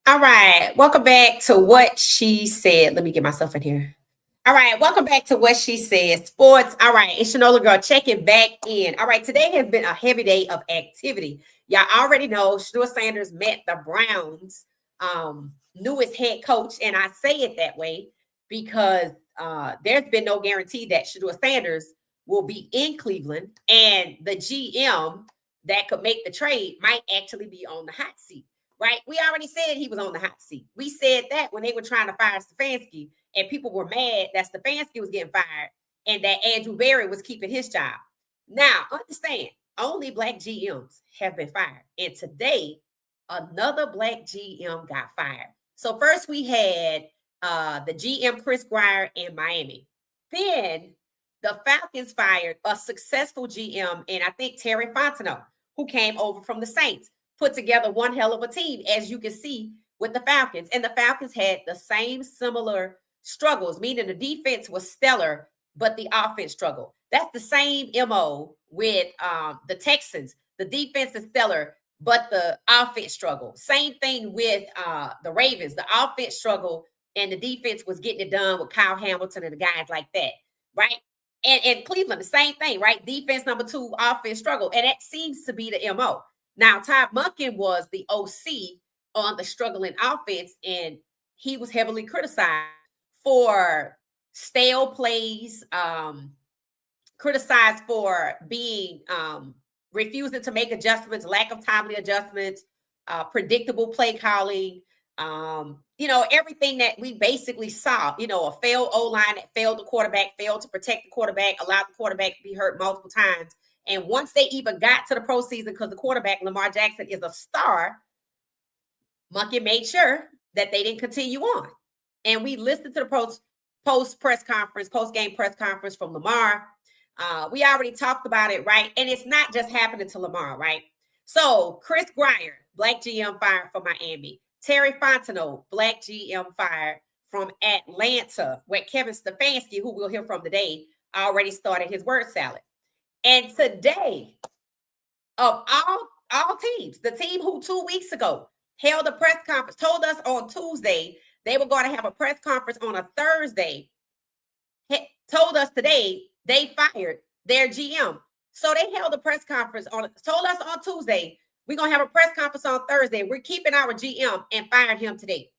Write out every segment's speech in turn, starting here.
All right, welcome back to What She Said. Let me get myself in here. All right, welcome back to What She Said Sports. All right, it's Shanola Girl checking back in. All right, today has been a heavy day of activity. Y'all already know Shedeur Sanders met the Browns' newest head coach, and I say it that way because there's been no guarantee that Shedeur Sanders will be in Cleveland, and the GM that could make the trade might actually be on the hot seat. Right? We already said he was on the hot seat. We said that when they were trying to fire Stefanski, and people were mad that Stefanski was getting fired and that Andrew Berry was keeping his job. Now, understand, only Black GMs have been fired. And today, another Black GM got fired. So first we had the GM Chris Grier in Miami. Then the Falcons fired a successful GM, and I think Terry Fontenot, who came over from the Saints, put together one hell of a team, as you can see with the Falcons. And the Falcons had the same similar struggles, meaning the defense was stellar, but the offense struggled. That's the same MO with the Texans. The defense is stellar, but the offense struggled. Same thing with the Ravens. The offense struggled, and the defense was getting it done with Kyle Hamilton and the guys like that, right? And Cleveland, the same thing, right? Defense number 2, offense struggle. And that seems to be the MO. Now, Todd Monken was the OC on the struggling offense, and he was heavily criticized for stale plays, criticized for being refusing to make adjustments, lack of timely adjustments, predictable play calling, everything that we basically saw, a failed O-line that failed the quarterback, failed to protect the quarterback, allowed the quarterback to be hurt multiple times. And once they even got to the postseason, because the quarterback, Lamar Jackson, is a star, Monken made sure that they didn't continue on. And we listened to the post-game press conference from Lamar. We already talked about it, right? And it's not just happening to Lamar, right? So Chris Grier, Black GM fired from Miami. Terry Fontenot, Black GM fired from Atlanta, where Kevin Stefanski, who we'll hear from today, already started his word salad. And today, of all teams, the team who 2 weeks ago held a press conference, told us on Tuesday they were going to have a press conference on a Thursday, told us today they fired their GM. So they held a press conference told us on Tuesday, we're going to have a press conference on Thursday. We're keeping our GM and fired him today.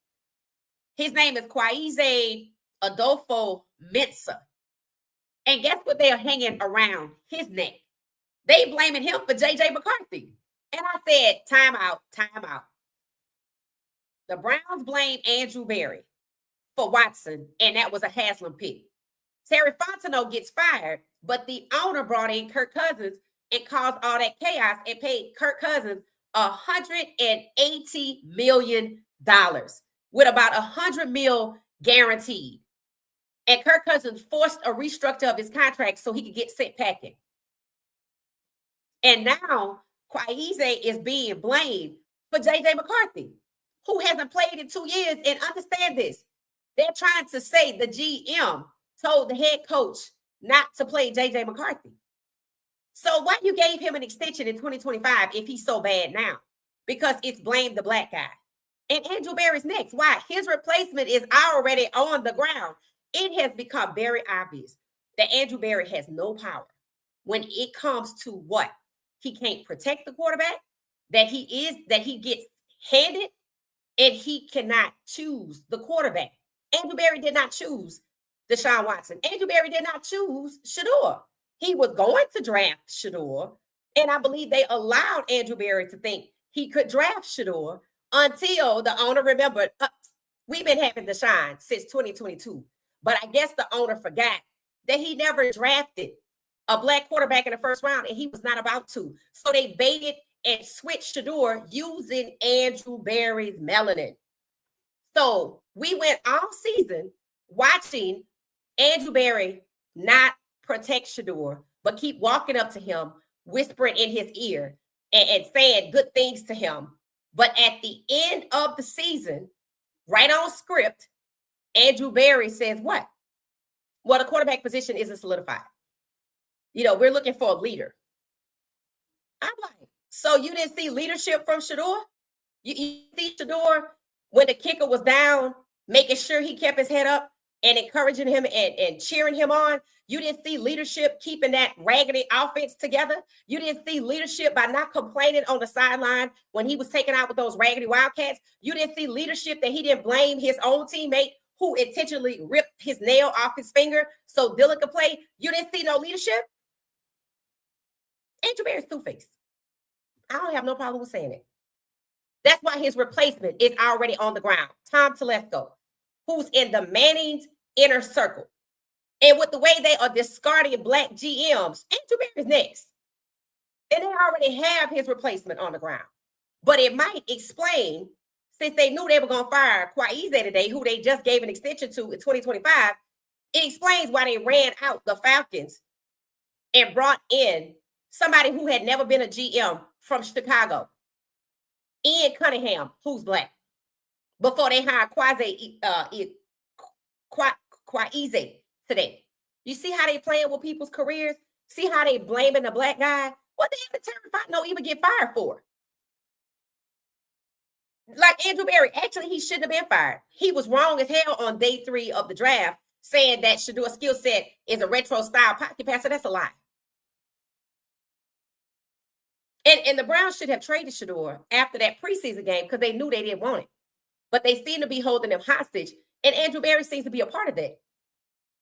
His name is Kwesi Adolfo Mensah. And guess what they are hanging around his neck? They blaming him for J.J. McCarthy. And I said, time out. The Browns blame Andrew Berry for Watson, and that was a Haslam pick. Terry Fontenot gets fired, but the owner brought in Kirk Cousins and caused all that chaos and paid Kirk Cousins $180 million with about $100 million guaranteed. And Kirk Cousins forced a restructure of his contract so he could get sent packing. And now Kwaize is being blamed for JJ McCarthy, who hasn't played in 2 years. And understand this, they're trying to say the GM told the head coach not to play JJ McCarthy. So why you gave him an extension in 2025 if he's so bad now? Because it's blame the black guy. And Andrew Berry's next. Why? His replacement is already on the ground. It has become very obvious that Andrew Berry has no power when it comes to what? He can't protect the quarterback, that he gets handed, and he cannot choose the quarterback. Andrew Berry did not choose Deshaun Watson. Andrew Berry did not choose Shedeur. He was going to draft Shedeur, and I believe they allowed Andrew Berry to think he could draft Shedeur until the owner remembered, we've been having Deshaun since 2022. But I guess the owner forgot that he never drafted a black quarterback in the first round, and he was not about to. So they baited and switched Shedeur using Andrew Berry's melanin. So we went all season watching Andrew Berry not protect Shedeur, but keep walking up to him, whispering in his ear and saying good things to him. But at the end of the season, right on script, Andrew Berry says what? Well, the quarterback position isn't solidified. We're looking for a leader. I'm like, so you didn't see leadership from Shedeur? You see Shedeur when the kicker was down, making sure he kept his head up and encouraging him and cheering him on. You didn't see leadership keeping that raggedy offense together. You didn't see leadership by not complaining on the sideline when he was taken out with those raggedy Wildcats. You didn't see leadership that he didn't blame his own teammate who intentionally ripped his nail off his finger so Dylan could play. You didn't see no leadership. Andrew Berry's two-faced. I don't have no problem with saying it. That's why his replacement is already on the ground. Tom Telesco, who's in the Manning's inner circle. And with the way they are discarding black GMs, Andrew Berry's next. And they already have his replacement on the ground. But it might explain, since they knew they were going to fire Kwaize today, who they just gave an extension to in 2025, it explains why they ran out the Falcons and brought in somebody who had never been a GM from Chicago, Ian Cunningham, who's black, before they hired Kwaize today. You see how they playing with people's careers? See how they blaming the black guy? What the hell did Terry Fontenot even get fired for? Like Andrew Berry, actually, he shouldn't have been fired. He was wrong as hell on day 3 of the draft, saying that Shedeur's skill set is a retro style pocket passer. That's a lie. And the Browns should have traded Shedeur after that preseason game because they knew they didn't want it. But they seem to be holding him hostage. And Andrew Berry seems to be a part of that.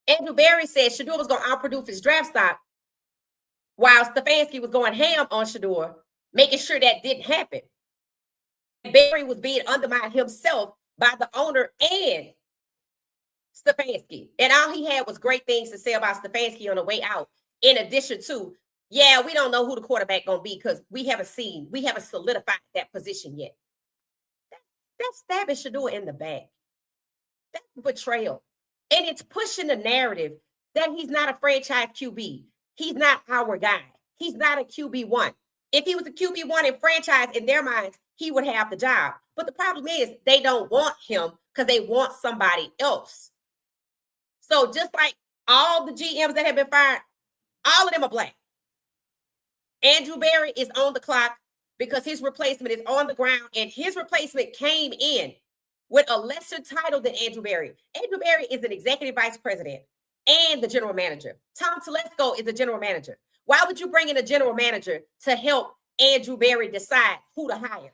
Andrew Berry said Shedeur was going to outproduce his draft stock while Stefanski was going ham on Shedeur, making sure that didn't happen. Berry was being undermined himself by the owner and Stefanski. And all he had was great things to say about Stefanski on the way out. In addition to, yeah, we don't know who the quarterback going to be because we haven't solidified that position yet. That's stabbing Shedeur in the back. That's betrayal. And it's pushing the narrative that he's not a franchise QB. He's not our guy. He's not a QB1. If he was a QB1 in franchise, in their minds, he would have the job. But the problem is they don't want him because they want somebody else. So just like all the GMs that have been fired, all of them are black. Andrew Berry is on the clock because his replacement is on the ground, and his replacement came in with a lesser title than Andrew Berry. Andrew Berry is an executive vice president and the general manager. Tom Telesco is the general manager. Why would you bring in a general manager to help Andrew Berry decide who to hire?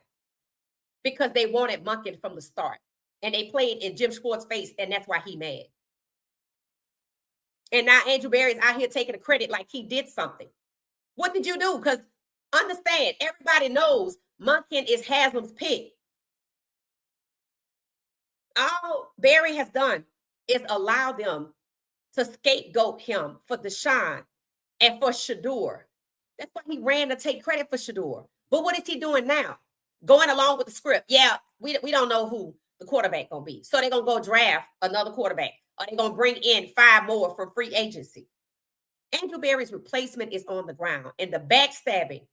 Because they wanted Monken from the start, and they played in Jim Schwartz's face, and that's why he mad. And now Andrew Berry's out here taking the credit like he did something. What did you do? Because understand, everybody knows Monken is Haslam's pick. all Barry has done is allow them to scapegoat him for Deshaun and for Shedeur. That's why he ran to take credit for Shedeur. But what is he doing now? Going along with the script. Yeah, we don't know who the quarterback gonna be. So they're gonna go draft another quarterback, or they're gonna bring in 5 more from free agency. Andrew Berry's replacement is on the ground, and the backstabbing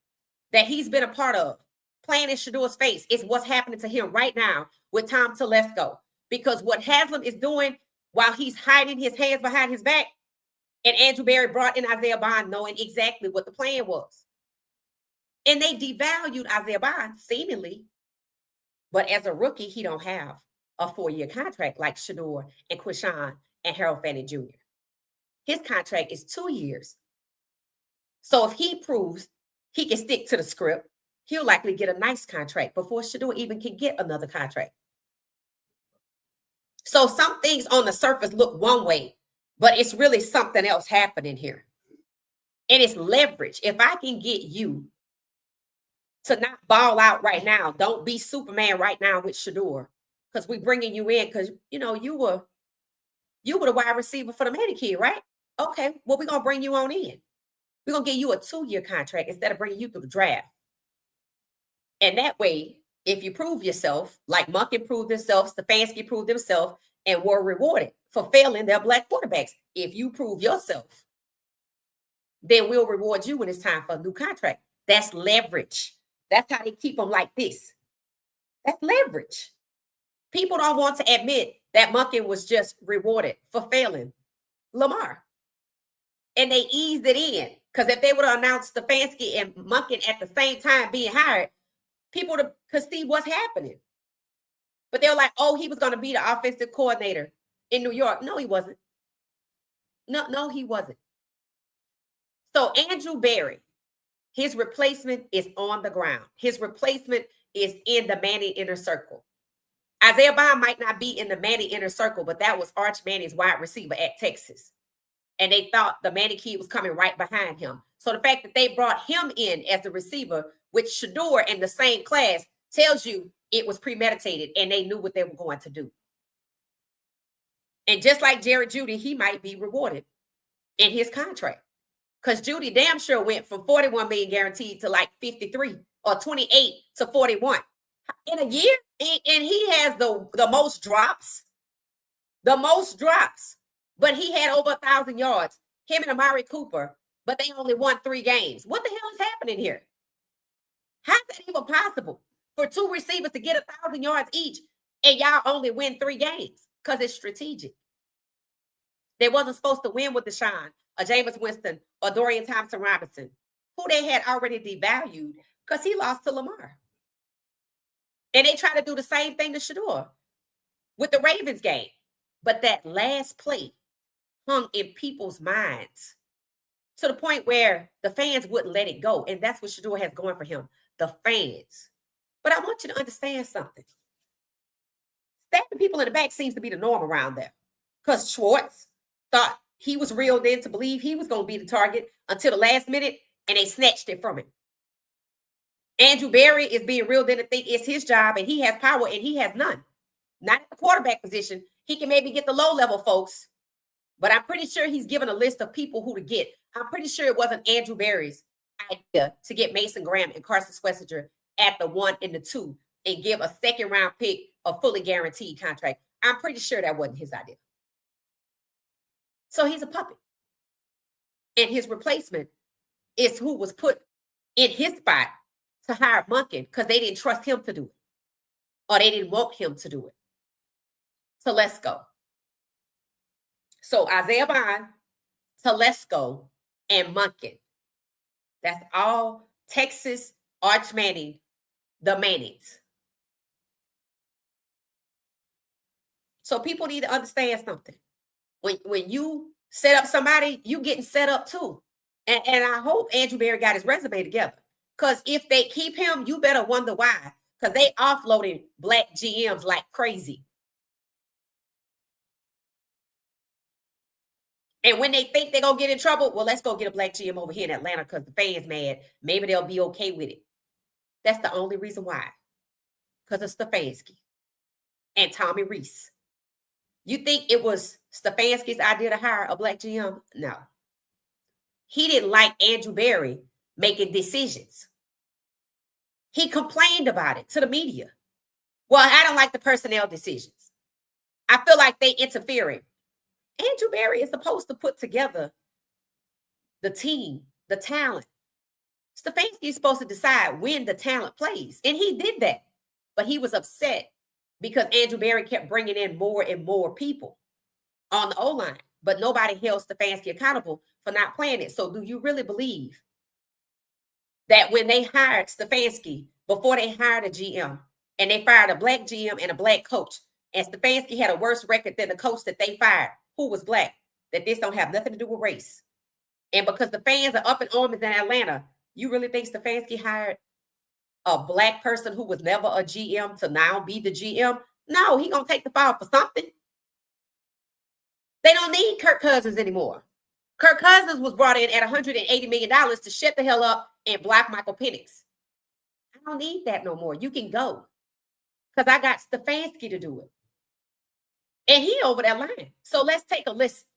that he's been a part of, playing in Shedeur's face, is what's happening to him right now with Tom Telesco. Because what Haslam is doing while he's hiding his hands behind his back, and Andrew Berry brought in Isaiah Bond knowing exactly what the plan was. And they devalued Isaiah Bond, seemingly. But as a rookie, he don't have a 4-year contract like Shedeur and Quishon and Harold Fanning Jr. His contract is 2 years. So if he proves he can stick to the script, he'll likely get a nice contract before Shedeur even can get another contract. So some things on the surface look one way, but it's really something else happening here. And it's leverage. If I can get you to not ball out right now, don't be Superman right now with Shedeur, because we're bringing you in because, you were the wide receiver for the Manning kid, right? Okay, well, we're going to bring you on in. We're going to give you a 2-year contract instead of bringing you through the draft. And that way, if you prove yourself, like Monken proved himself, Stefanski proved himself, and were rewarded for failing their black quarterbacks. If you prove yourself, then we'll reward you when it's time for a new contract. That's leverage. That's how they keep them like this. That's leverage. People don't want to admit that Monken was just rewarded for failing Lamar. And they eased it in. Because if they would have announced Stefanski and Monken at the same time being hired, people could see what's happening. But they were like, oh, he was going to be the offensive coordinator in New York. No, he wasn't. No, he wasn't. So Andrew Berry, his replacement is on the ground. His replacement is in the Manning inner circle. Isaiah Bond might not be in the Manning inner circle, but that was Arch Manning's wide receiver at Texas. And they thought the Manning kid was coming right behind him. So the fact that they brought him in as the receiver with Shedeur in the same class tells you it was premeditated and they knew what they were going to do. And just like Jared Jeudy, he might be rewarded in his contract. Because Jeudy damn sure went from 41 million guaranteed to like 53 or 28 to 41 in a year. And he has the most drops. The most drops. But he had over 1,000 yards. Him and Amari Cooper. But they only won 3 games. What the hell is happening here? How's that even possible? For 2 receivers to get 1,000 yards each and y'all only win 3 games? Because it's strategic. They wasn't supposed to win with Deshaun or Jameis Winston or Dorian Thompson-Robinson, who they had already devalued because he lost to Lamar. And they tried to do the same thing to Shedeur with the Ravens game. But that last play hung in people's minds to the point where the fans wouldn't let it go. And that's what Shedeur has going for him, the fans. But I want you to understand something. Stabbing people in the back seems to be the norm around there. Because Schwartz thought he was reeled in to believe he was going to be the target until the last minute, and they snatched it from him. Andrew Berry is being reeled in to think it's his job, and he has power, and he has none. Not at the quarterback position. He can maybe get the low-level folks, but I'm pretty sure he's given a list of people who to get. I'm pretty sure it wasn't Andrew Berry's idea to get Mason Graham and Carson Schwetzinger at the 1 and the 2 and give a second-round pick a fully guaranteed contract. I'm pretty sure that wasn't his idea. So he's a puppet. And his replacement is who was put in his spot to hire Monken because they didn't trust him to do it. Or they didn't want him to do it. Telesco. So Isaiah Bond, Telesco, and Monken. That's all Texas, Arch Manning, the Mannings. So people need to understand something. When you set up somebody, you getting set up too. And I hope Andrew Berry got his resume together. Because if they keep him, you better wonder why. Because they offloading black GMs like crazy. And when they think they're going to get in trouble, well, let's go get a black GM over here in Atlanta because the fans mad. Maybe they'll be okay with it. That's the only reason why. Because of Stefanski and Tommy Reese. You think it was Stefanski's idea to hire a black GM? No. He didn't like Andrew Berry making decisions. He complained about it to the media. Well, I don't like the personnel decisions. I feel like they interfering. Andrew Berry is supposed to put together the team, the talent. Stefanski is supposed to decide when the talent plays, and he did that. But he was upset because Andrew Berry kept bringing in more and more people on the O-line, but nobody held Stefanski accountable for not playing it. So do you really believe that when they hired Stefanski, before they hired a GM, and they fired a black GM and a black coach, and Stefanski had a worse record than the coach that they fired, who was black, that this don't have nothing to do with race? And because the fans are up in arms in Atlanta, you really think Stefanski hired a black person who was never a GM to now be the GM? No, he gonna take the fall for something. They don't need Kirk Cousins anymore. Kirk Cousins was brought in at $180 million to shut the hell up and block Michael Penix. I don't need that no more. You can go. Because I got Stefanski to do it. And he over that line. So let's take a listen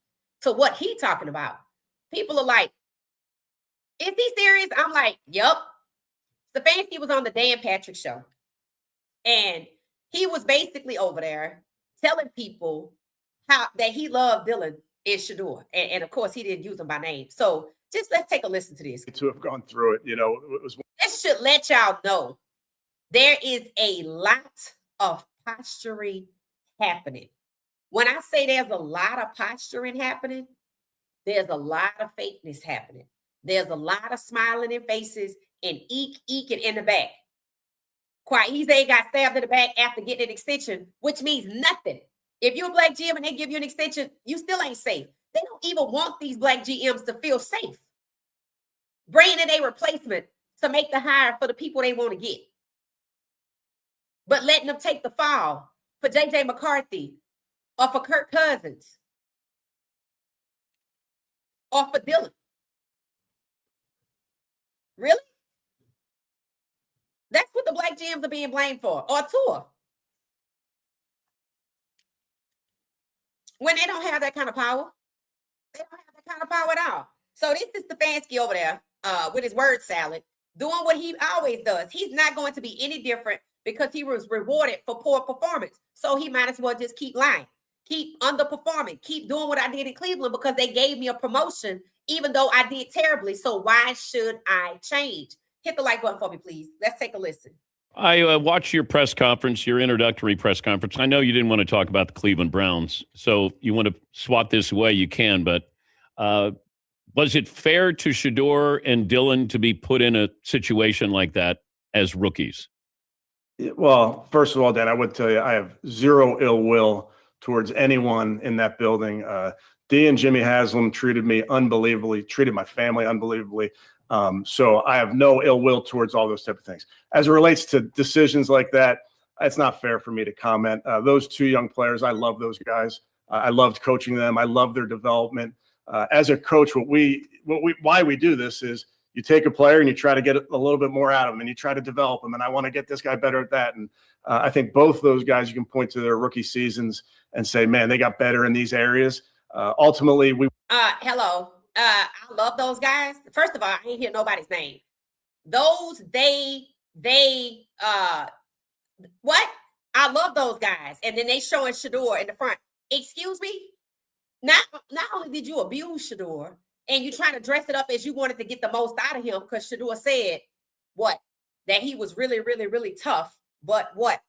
to what he talking about. People are like, is he serious? I'm like, yup. Stefanski was on the Dan Patrick show. And he was basically over there telling people how that he loved Dylan and Shedeur. And of course, he didn't use them by name. So just let's take a listen to this. To have gone through it, it was. This should let y'all know there is a lot of posturing happening. When I say there's a lot of posturing happening, there's a lot of fakeness happening. There's a lot of smiling in faces and eeking in the back. Quaize got stabbed in the back after getting an extension, which means nothing. If you're a black GM and they give you an extension, you still ain't safe. They don't even want these black GMs to feel safe. Bringing in a replacement to make the hire for the people they want to get. But letting them take the fall for J.J. McCarthy or for Kirk Cousins or for Dylan. Really? That's what the black GMs are being blamed for. Or Tua. When they don't have that kind of power. They don't have that kind of power at all. So this is Stefanski over there with his word salad, doing what he always does. He's not going to be any different because he was rewarded for poor performance. So he might as well just keep lying, keep underperforming, keep doing what I did in Cleveland because they gave me a promotion, even though I did terribly. So why should I change? Hit the like button for me, please. Let's take a listen. I watched your press conference, your introductory press conference. I know you didn't want to talk about the Cleveland Browns, so you want to swat this away, you can, but was it fair to Shedeur and Dylan to be put in a situation like that as rookies? Well, first of all, Dan, I would tell you I have zero ill will towards anyone in that building. Dee and Jimmy Haslam treated me unbelievably, treated my family unbelievably. So I have no ill will towards all those type of things. As it relates to decisions like that, it's not fair for me to comment. Those two young players, I love those guys. I loved coaching them. I love their development. As a coach, why we do this is you take a player and you try to get a little bit more out of them and you try to develop them. And I want to get this guy better at that. And I think both those guys, you can point to their rookie seasons and say, man, they got better in these areas. Ultimately, hello. I love those guys. First of all, I ain't hear nobody's name. Those, what? I love those guys. And then they showing Shedeur in the front. Excuse me? Not only did you abuse Shedeur, and you trying to dress it up as you wanted to get the most out of him, because Shedeur said, what? That he was really, really, really tough. But what?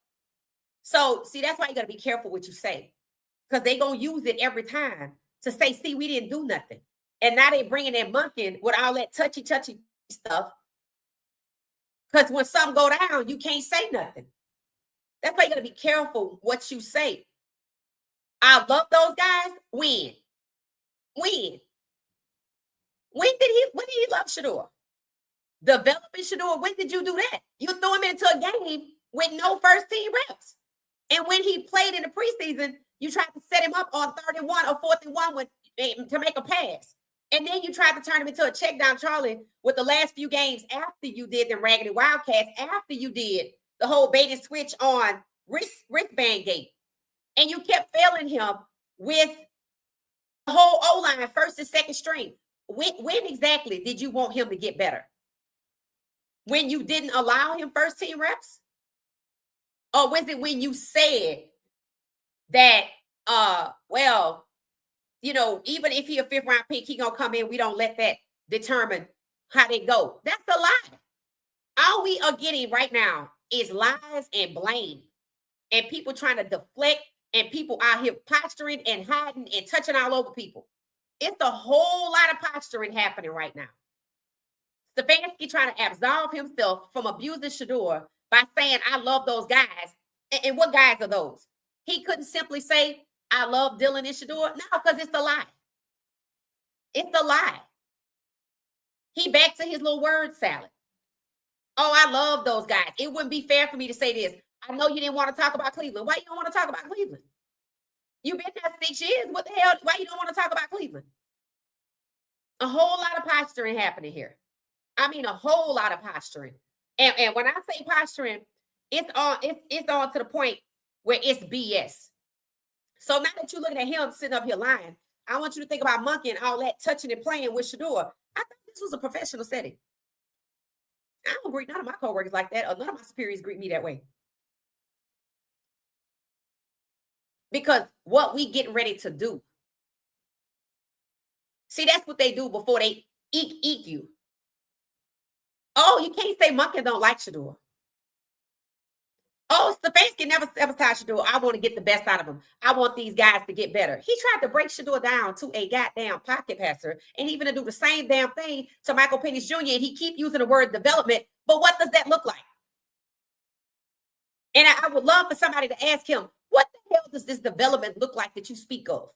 So, see, that's why you got to be careful what you say. Because they going to use it every time to say, see, we didn't do nothing. And now they bringing that monkey with all that touchy stuff. Because when something go down, you can't say nothing. That's why you got to be careful what you say. I love those guys. When did he love Shedeur? Developing Shedeur, when did you do that? You threw him into a game with no first team reps. And when he played in the preseason, you tried to set him up on 31 or 41 to make a pass. And then you tried to turn him into a check down Charlie with the last few games after you did the Raggedy Wildcats, after you did the whole bait and switch on wristband gate. And you kept failing him with the whole O-line, first and second string. When exactly did you want him to get better? When you didn't allow him first team reps? Or was it when you said that, well, you know, even if he a 5th round pick, he gonna come in, we don't let that determine how they go? That's a lie. All we are getting right now is lies and blame, and people trying to deflect, and people out here posturing and hiding and touching all over people. It's a whole lot of posturing happening right now. Stefanski trying to absolve himself from abusing Shedeur by saying, I love those guys. And what guys are those? He couldn't simply say, I love Dylan and Shedeur. No, because it's a lie. It's a lie. He back to his little word salad. Oh, I love those guys. It wouldn't be fair for me to say this. I know you didn't want to talk about Cleveland. Why you don't want to talk about Cleveland? You've been there 6 years. What the hell? Why you don't want to talk about Cleveland? A whole lot of posturing happening here. I mean, a whole lot of posturing. And when I say posturing, it's on to the point where it's BS. So now that you're looking at him sitting up here lying, I want you to think about Monkey and all that touching and playing with Shedeur. I think this was a professional setting. I don't greet none of my coworkers like that, or none of my superiors greet me that way. Because what we getting ready to do. See, that's what they do before they eat you. Oh, you can't say Monkey don't like Shedeur. Oh, Stefanski never sabotaged Shedeur. I want to get the best out of him. I want these guys to get better. He tried to break Shedeur down to a goddamn pocket passer, and he gonna do the same damn thing to Michael Penix Jr., and he keep using the word development. But what does that look like? And I would love for somebody to ask him, what the hell does this development look like that you speak of?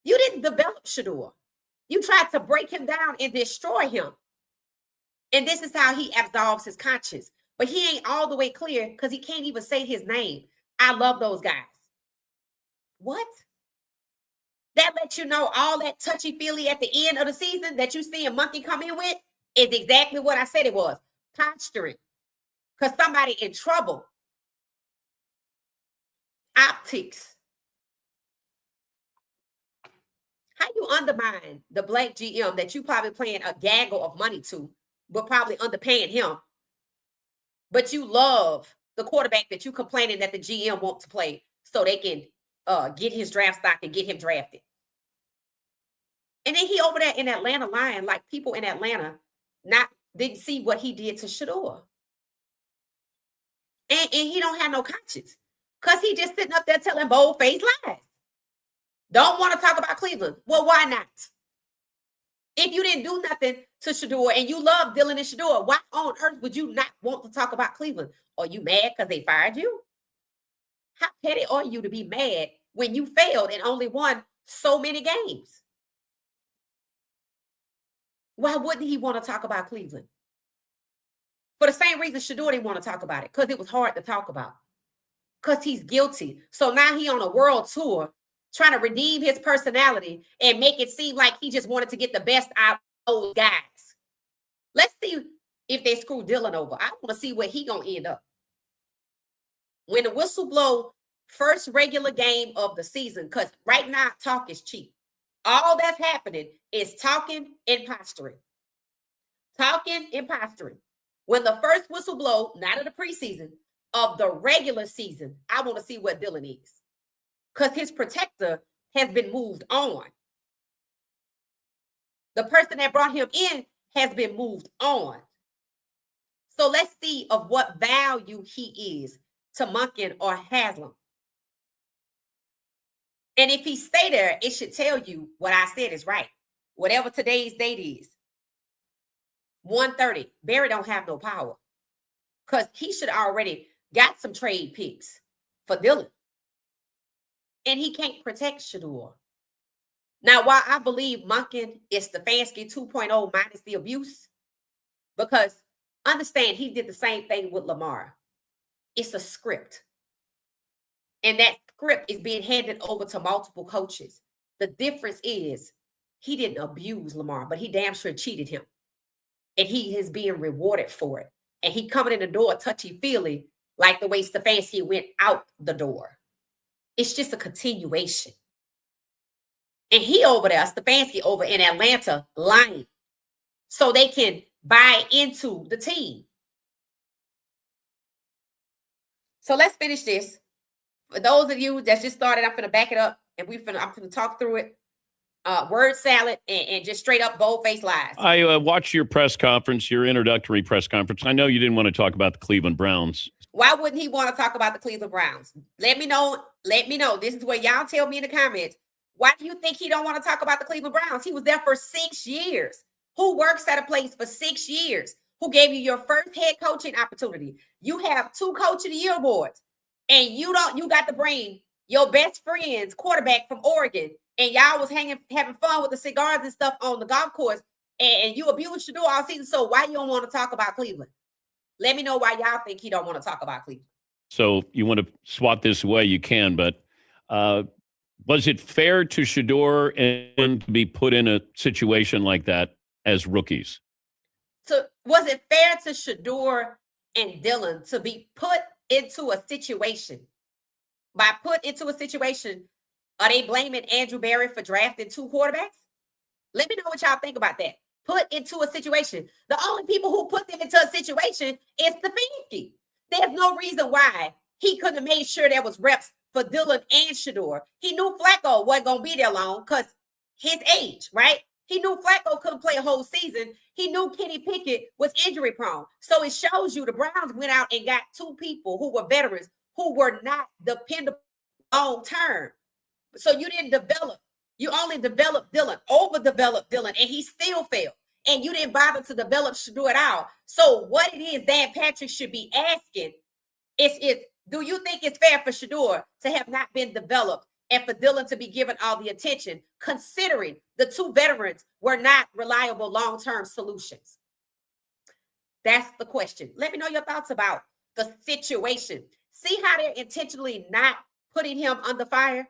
You didn't develop Shedeur. You tried to break him down and destroy him. And this is how he absolves his conscience. But he ain't all the way clear because he can't even say his name. I love those guys. What? That lets you know all that touchy-feely at the end of the season that you see a Monkey come in with is exactly what I said it was. Posturing. Because somebody in trouble. Optics. How you undermine the black GM that you probably paying a gaggle of money to, but probably underpaying him? But you love the quarterback that you complaining that the GM want to play so they can get his draft stock and get him drafted. And then he over there in Atlanta lying like people in Atlanta didn't see what he did to Shedeur. And he don't have no conscience because he just sitting up there telling bold-faced lies. Don't want to talk about Cleveland. Well, why not? If you didn't do nothing to Shedeur and you love Dylan and Shedeur, why on earth would you not want to talk about Cleveland? Are you mad because they fired you? How petty are you to be mad when you failed and only won so many games? Why wouldn't he want to talk about Cleveland? For the same reason Shedeur didn't want to talk about it, because it was hard to talk about. Because he's guilty. So now he on a world tour trying to redeem his personality and make it seem like he just wanted to get the best out of those guys. Let's see if they screw Dylan over. I want to see where he gonna end up. When the whistle blow, first regular game of the season, because right now talk is cheap. All that's happening is talking and posturing. Talking and posturing. When the first whistle blow, not of the preseason, of the regular season, I want to see what Dylan is. Because his protector has been moved on. The person that brought him in has been moved on. So let's see of what value he is to Monken or Haslam. And if he stay there, it should tell you what I said is right. Whatever today's date is. 1:30. Barry don't have no power. Because he should already got some trade picks for Dylan. And he can't protect Shedeur. Now, while I believe Monken is Stefanski 2.0 minus the abuse, because understand he did the same thing with Lamar. It's a script. And that script is being handed over to multiple coaches. The difference is he didn't abuse Lamar, but he damn sure cheated him. And he is being rewarded for it. And he coming in the door touchy-feely like the way Stefanski went out the door. It's just a continuation. And he over there, Stefanski over in Atlanta, lying so they can buy into the team. So let's finish this. For those of you that just started, I'm going to back it up and I'm going to talk through it. Word salad and just straight up bold-faced lies. I watched your press conference, your introductory press conference. I know you didn't want to talk about the Cleveland Browns. Why wouldn't he want to talk about the Cleveland Browns? Let me know. This is what y'all tell me in the comments. Why do you think he don't want to talk about the Cleveland Browns? He was there for 6 years. Who works at a place for 6 years? Who gave you your first head coaching opportunity? You have 2 Coach of the Year awards, and you got to bring your best friend's quarterback from Oregon, and y'all was having fun with the cigars and stuff on the golf course, and you abused Shedeur all season. So why you don't want to talk about Cleveland? Let me know why y'all think he don't want to talk about Cleveland. So you want to swat this away, you can, but was it fair to Shedeur and to be put in a situation like that as rookies? So was it fair to Shedeur and Dylan to be put into a situation? By put into a situation, are they blaming Andrew Berry for drafting 2 quarterbacks? Let me know what y'all think about that. Put into a situation. The only people who put them into a situation is Stefanski. There's no reason why he couldn't have made sure there was reps for Dylan and Shedeur. He knew Flacco wasn't going to be there long because his age, right? He knew Flacco couldn't play a whole season. He knew Kenny Pickett was injury prone. So it shows you the Browns went out and got 2 people who were veterans who were not dependable long term. So you didn't develop. You only developed Dylan, overdeveloped Dylan, and he still failed. And you didn't bother to develop Shedeur at all. So what it is Dan Patrick should be asking is do you think it's fair for Shedeur to have not been developed and for Dylan to be given all the attention, considering the 2 veterans were not reliable long-term solutions? That's the question. Let me know your thoughts about the situation. See how they're intentionally not putting him under fire?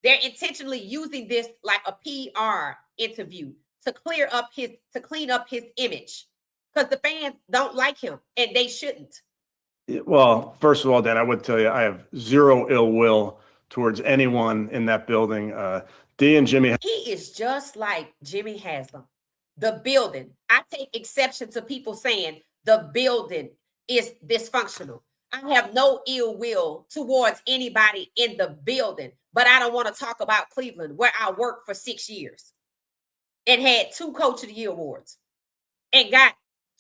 They're intentionally using this like a PR interview to clean up his image because the fans don't like him and they shouldn't. Well, first of all, Dan, I would tell you I have 0 ill will towards anyone in that building. Dee and Jimmy. He is just like Jimmy Haslam. The building. I take exception to people saying the building is dysfunctional. I have no ill will towards anybody in the building, but I don't want to talk about Cleveland, where I worked for 6 years and had 2 Coach of the Year awards and got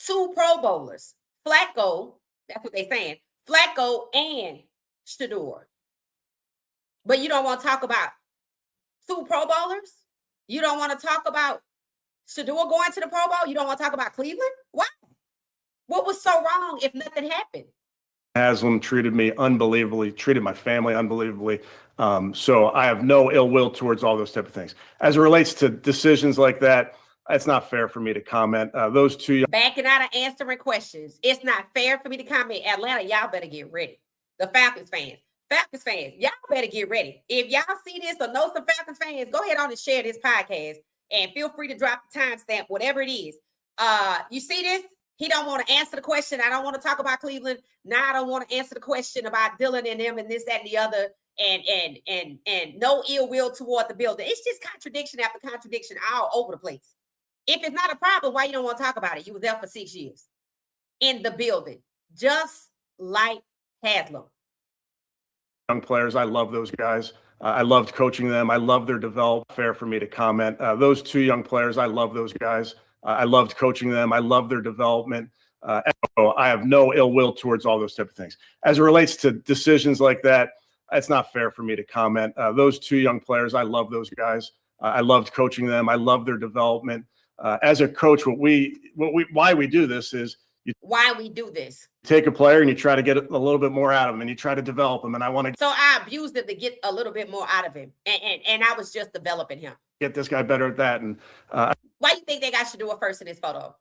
2 Pro Bowlers. Flacco, that's what they're saying, Flacco and Shedeur. But you don't want to talk about 2 Pro Bowlers? You don't want to talk about Shedeur going to the Pro Bowl? You don't want to talk about Cleveland? Why? What was so wrong if nothing happened? Haslam treated me unbelievably, treated my family unbelievably. So I have no ill will towards all those type of things. As it relates to decisions like that, it's not fair for me to comment. Those 2 backing out of answering questions. It's not fair for me to comment. Atlanta, y'all better get ready. The Falcons fans, y'all better get ready. If y'all see this or know some Falcons fans, go ahead on and share this podcast and feel free to drop the timestamp, whatever it is. You see this? He don't want to answer the question. I don't want to talk about Cleveland. Now I don't want to answer the question about Dylan and them and this, that, and the other. And no ill will toward the building. It's just contradiction after contradiction all over the place. If it's not a problem, why you don't want to talk about it? You was there for 6 years in the building, just like Haslam. Young players, I love those guys. I loved coaching them. I love their development. Fair for me to comment. Those 2 young players, I love those guys. I loved coaching them. I love their development. I have no ill will towards all those type of things. As it relates to decisions like that, it's not fair for me to comment. Those 2 young players, I love those guys. I loved coaching them. I love their development. As a coach, why we do this is why we do this. Take a player and you try to get a little bit more out of him and you try to develop him. And so I abused him to get a little bit more out of him. And I was just developing him. Get this guy better at that. And why you think they got Shedeur first in this photo?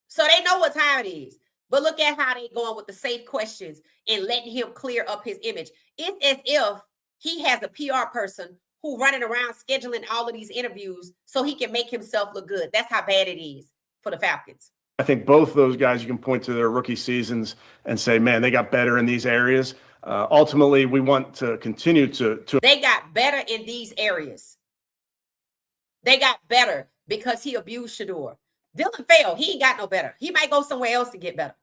So they know what time it is. But look at how they going with the safe questions and letting him clear up his image. It's as if he has a PR person who running around scheduling all of these interviews so he can make himself look good. That's how bad it is for the Falcons. I think both those guys, you can point to their rookie seasons and say, man, they got better in these areas. ultimately, we want to continue to. They got better in these areas. They got better because he abused Shedeur. Dylan failed. He ain't got no better. He might go somewhere else to get better.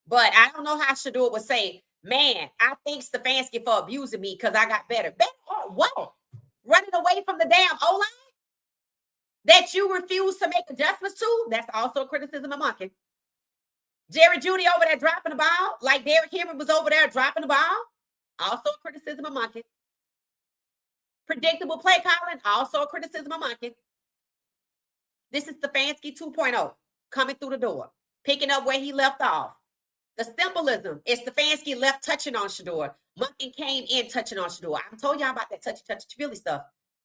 But I don't know how Shedeur would say, man, I thank Stefanski for abusing me because I got better. Better or what? Running away from the damn O-line that you refuse to make adjustments to? That's also a criticism of Monkey. Jerry Jeudy over there dropping the ball, like Derrick Henry was over there dropping the ball. Also a criticism of Monkey. Predictable play calling, also a criticism of Monkey. This is Stefanski 2.0 coming through the door, picking up where he left off. The symbolism is Stefanski left touching on Shedeur. Monkey came in touching on Shedeur. I told y'all about that touchy feely stuff.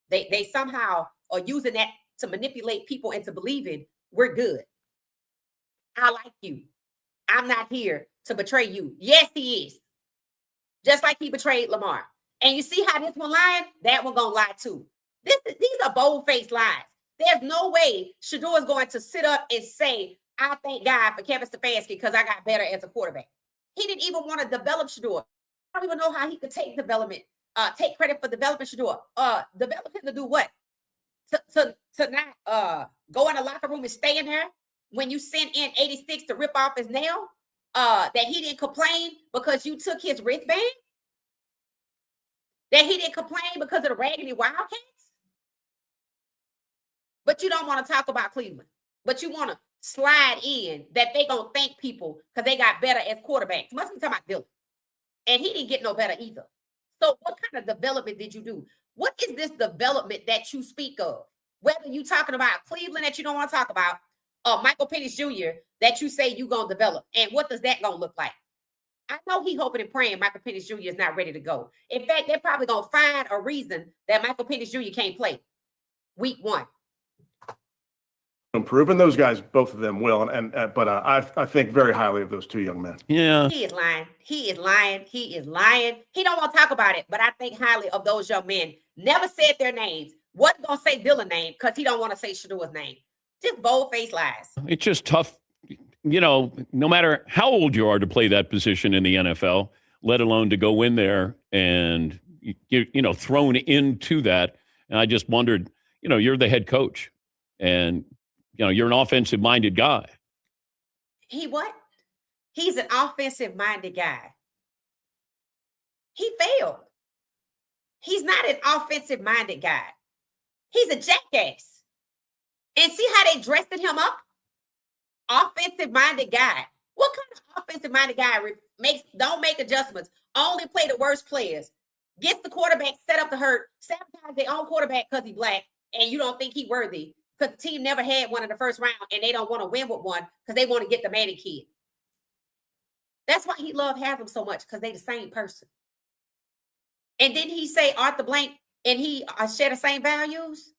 They somehow are using that to manipulate people into believing we're good. I like you. I'm not here to betray you. Yes, he is. Just like he betrayed Lamar. And you see how this one lying? That one gonna lie too. These are bold-faced lies. There's no way Shedeur is going to sit up and say, I thank God for Kevin Stefanski because I got better as a quarterback. He didn't even want to develop Shedeur. I don't even know how he could take development, take credit for developing Shedeur. Develop him to do what? To not go in the locker room and stay in there when you sent in 86 to rip off his nail? That he didn't complain because you took his wristband? That he didn't complain because of the Raggedy Wildcats? But you don't want to talk about Cleveland. But you want to slide in that they going to thank people because they got better as quarterbacks. Must be talking about Dylan. And he didn't get no better either. So what kind of development did you do? What is this development that you speak of? Whether you talking about Cleveland that you don't want to talk about, or Michael Penix Jr. that you say you going to develop. And what does that going to look like? I know he hoping and praying Michael Penix Jr. is not ready to go. In fact, they're probably going to find a reason that Michael Penix Jr. can't play week 1. Improve, and those guys, both of them will. But I think very highly of those two young men. Yeah. He is lying. He is lying. He is lying. He don't want to talk about it, but I think highly of those young men. Never said their names. Wasn't going to say Dylan's name because he don't want to say Shedeur's name. Just bold-faced lies. It's just tough, no matter how old you are to play that position in the NFL, let alone to go in there and, thrown into that. And I just wondered, you're the head coach and, you're an offensive-minded guy. He what? He's an offensive-minded guy. He failed. He's not an offensive-minded guy. He's a jackass. And see how they dressed him up? Offensive-minded guy. What kind of offensive-minded guy don't make adjustments, only play the worst players, gets the quarterback set up to hurt, sabotage their own quarterback because he's black, and you don't think he's worthy because the team never had one in the first round and they don't want to win with one because they want to get the Manning kid. That's why he loved Haslam so much, because they the same person. And didn't he say Arthur Blank and he share the same values?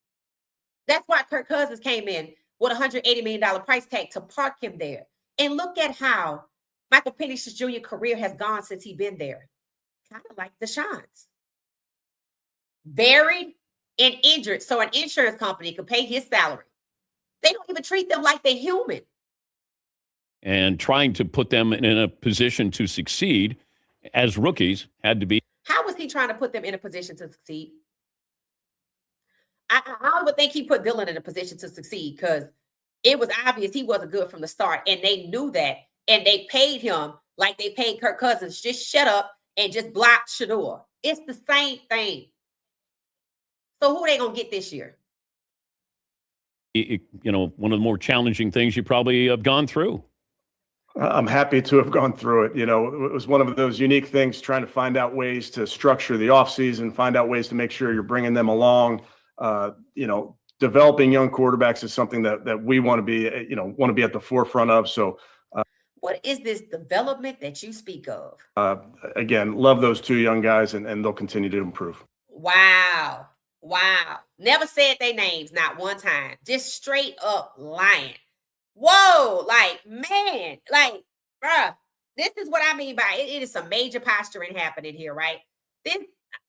That's why Kirk Cousins came in with a $180 million price tag to park him there. And look at how Michael Penix Jr. career has gone since he's been there. Kind of like Deshaun's. Buried and injured so an insurance company could pay his salary. They don't even treat them like they're human. And trying to put them in a position to succeed as rookies had to be. How was he trying to put them in a position to succeed? I would think he put Dylan in a position to succeed because it was obvious he wasn't good from the start, and they knew that, and they paid him like they paid Kirk Cousins. Just shut up and just block Shedeur. It's the same thing. So who they gonna get this year? One of the more challenging things you probably have gone through. I'm happy to have gone through it. It was one of those unique things, trying to find out ways to structure the offseason, find out ways to make sure you're bringing them along. Developing young quarterbacks is something that we want to be at the forefront of. So what is this development that you speak of? Again, love those two young guys, and they'll continue to improve. Wow. Never said their names, not one time. Just straight up lying. Whoa, man, bruh, this is what I mean by it. It is some major posturing happening here, right?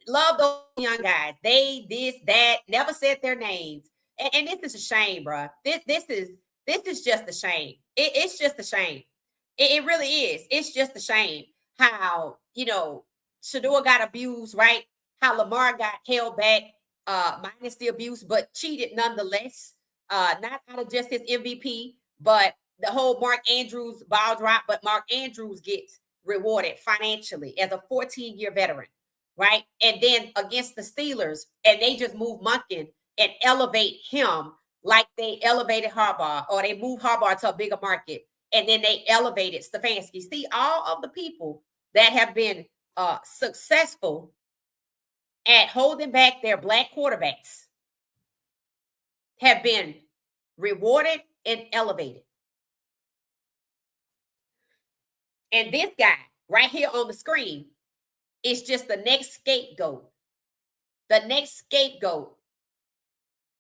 Love those young guys. They, this, that, never said their names. And this is a shame, bruh. This is just a shame. It's just a shame. It really is. It's just a shame how, Shedeur got abused, right? How Lamar got held back, minus the abuse, but cheated nonetheless. Not out of just his MVP, but the whole Mark Andrews ball drop. But Mark Andrews gets rewarded financially as a 14-year veteran, right? And then against the Steelers, and they just move Monken and elevate him like they elevated Harbaugh, or they move Harbaugh to a bigger market, and then they elevated Stefanski. See, all of the people that have been successful at holding back their black quarterbacks have been rewarded and elevated. And this guy right here on the screen is just the next scapegoat. The next scapegoat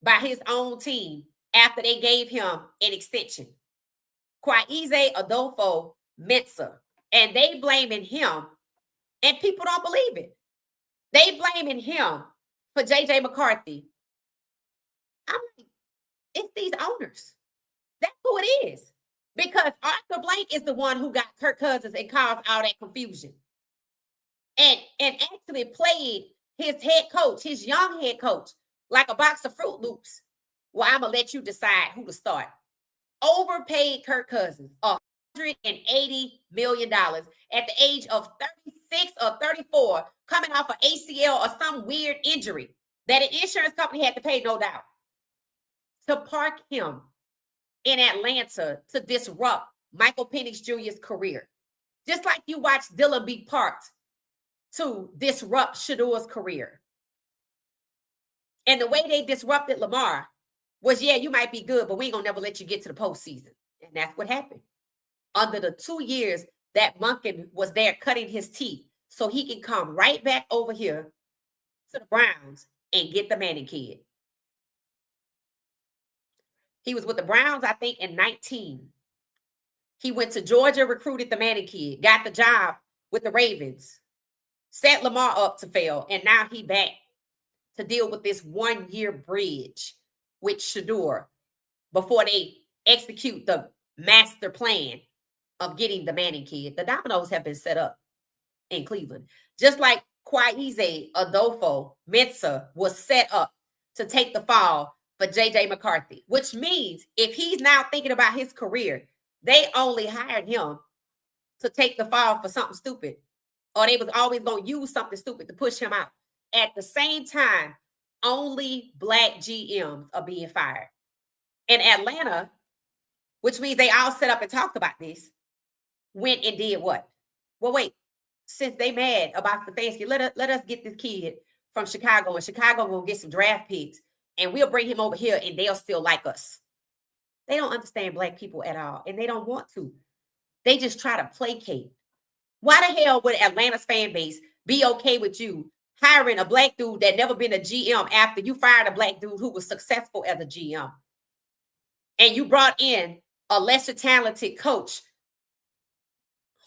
by his own team after they gave him an extension. Kwaize Adolfo Mensa. And they blaming him, and people don't believe it. They blaming him for J.J. McCarthy. I'm like, it's these owners. That's who it is. Because Arthur Blank is the one who got Kirk Cousins and caused all that confusion. And actually played his head coach, his young head coach, like a box of Fruit Loops. Well, I'm going to let you decide who to start. Overpaid Kirk Cousins $180 million at the age of 36 or 34, coming off an ACL or some weird injury that an insurance company had to pay, no doubt, to park him in Atlanta to disrupt Michael Penix Jr.'s career. Just like you watched Dylan be parked to disrupt Shedeur's career. And the way they disrupted Lamar was, yeah, you might be good, but we ain't gonna never let you get to the postseason. And that's what happened. Under the 2 years that Monken was there cutting his teeth so he can come right back over here to the Browns and get the Manning kid. He was with the Browns, I think, in 19. He went to Georgia, recruited the Manning kid, got the job with the Ravens, set Lamar up to fail, and now he back to deal with this 1-year bridge with Shedeur before they execute the master plan of getting the Manning kid. The dominoes have been set up in Cleveland. Just like Kwaize Adolfo Mensa was set up to take the fall for J.J. McCarthy, which means if he's now thinking about his career, they only hired him to take the fall for something stupid, or they was always going to use something stupid to push him out. At the same time, only black GMs are being fired. And Atlanta, which means they all set up and talked about this, went and did what? Well, wait, since they mad about Stefanski, let us get this kid from Chicago, and Chicago will get some draft picks, and we'll bring him over here, and they'll still like us. They don't understand black people at all, and they don't want to. They just try to placate. Why the hell would Atlanta's fan base be okay with you hiring a black dude that never been a GM after you fired a black dude who was successful as a GM? And you brought in a lesser talented coach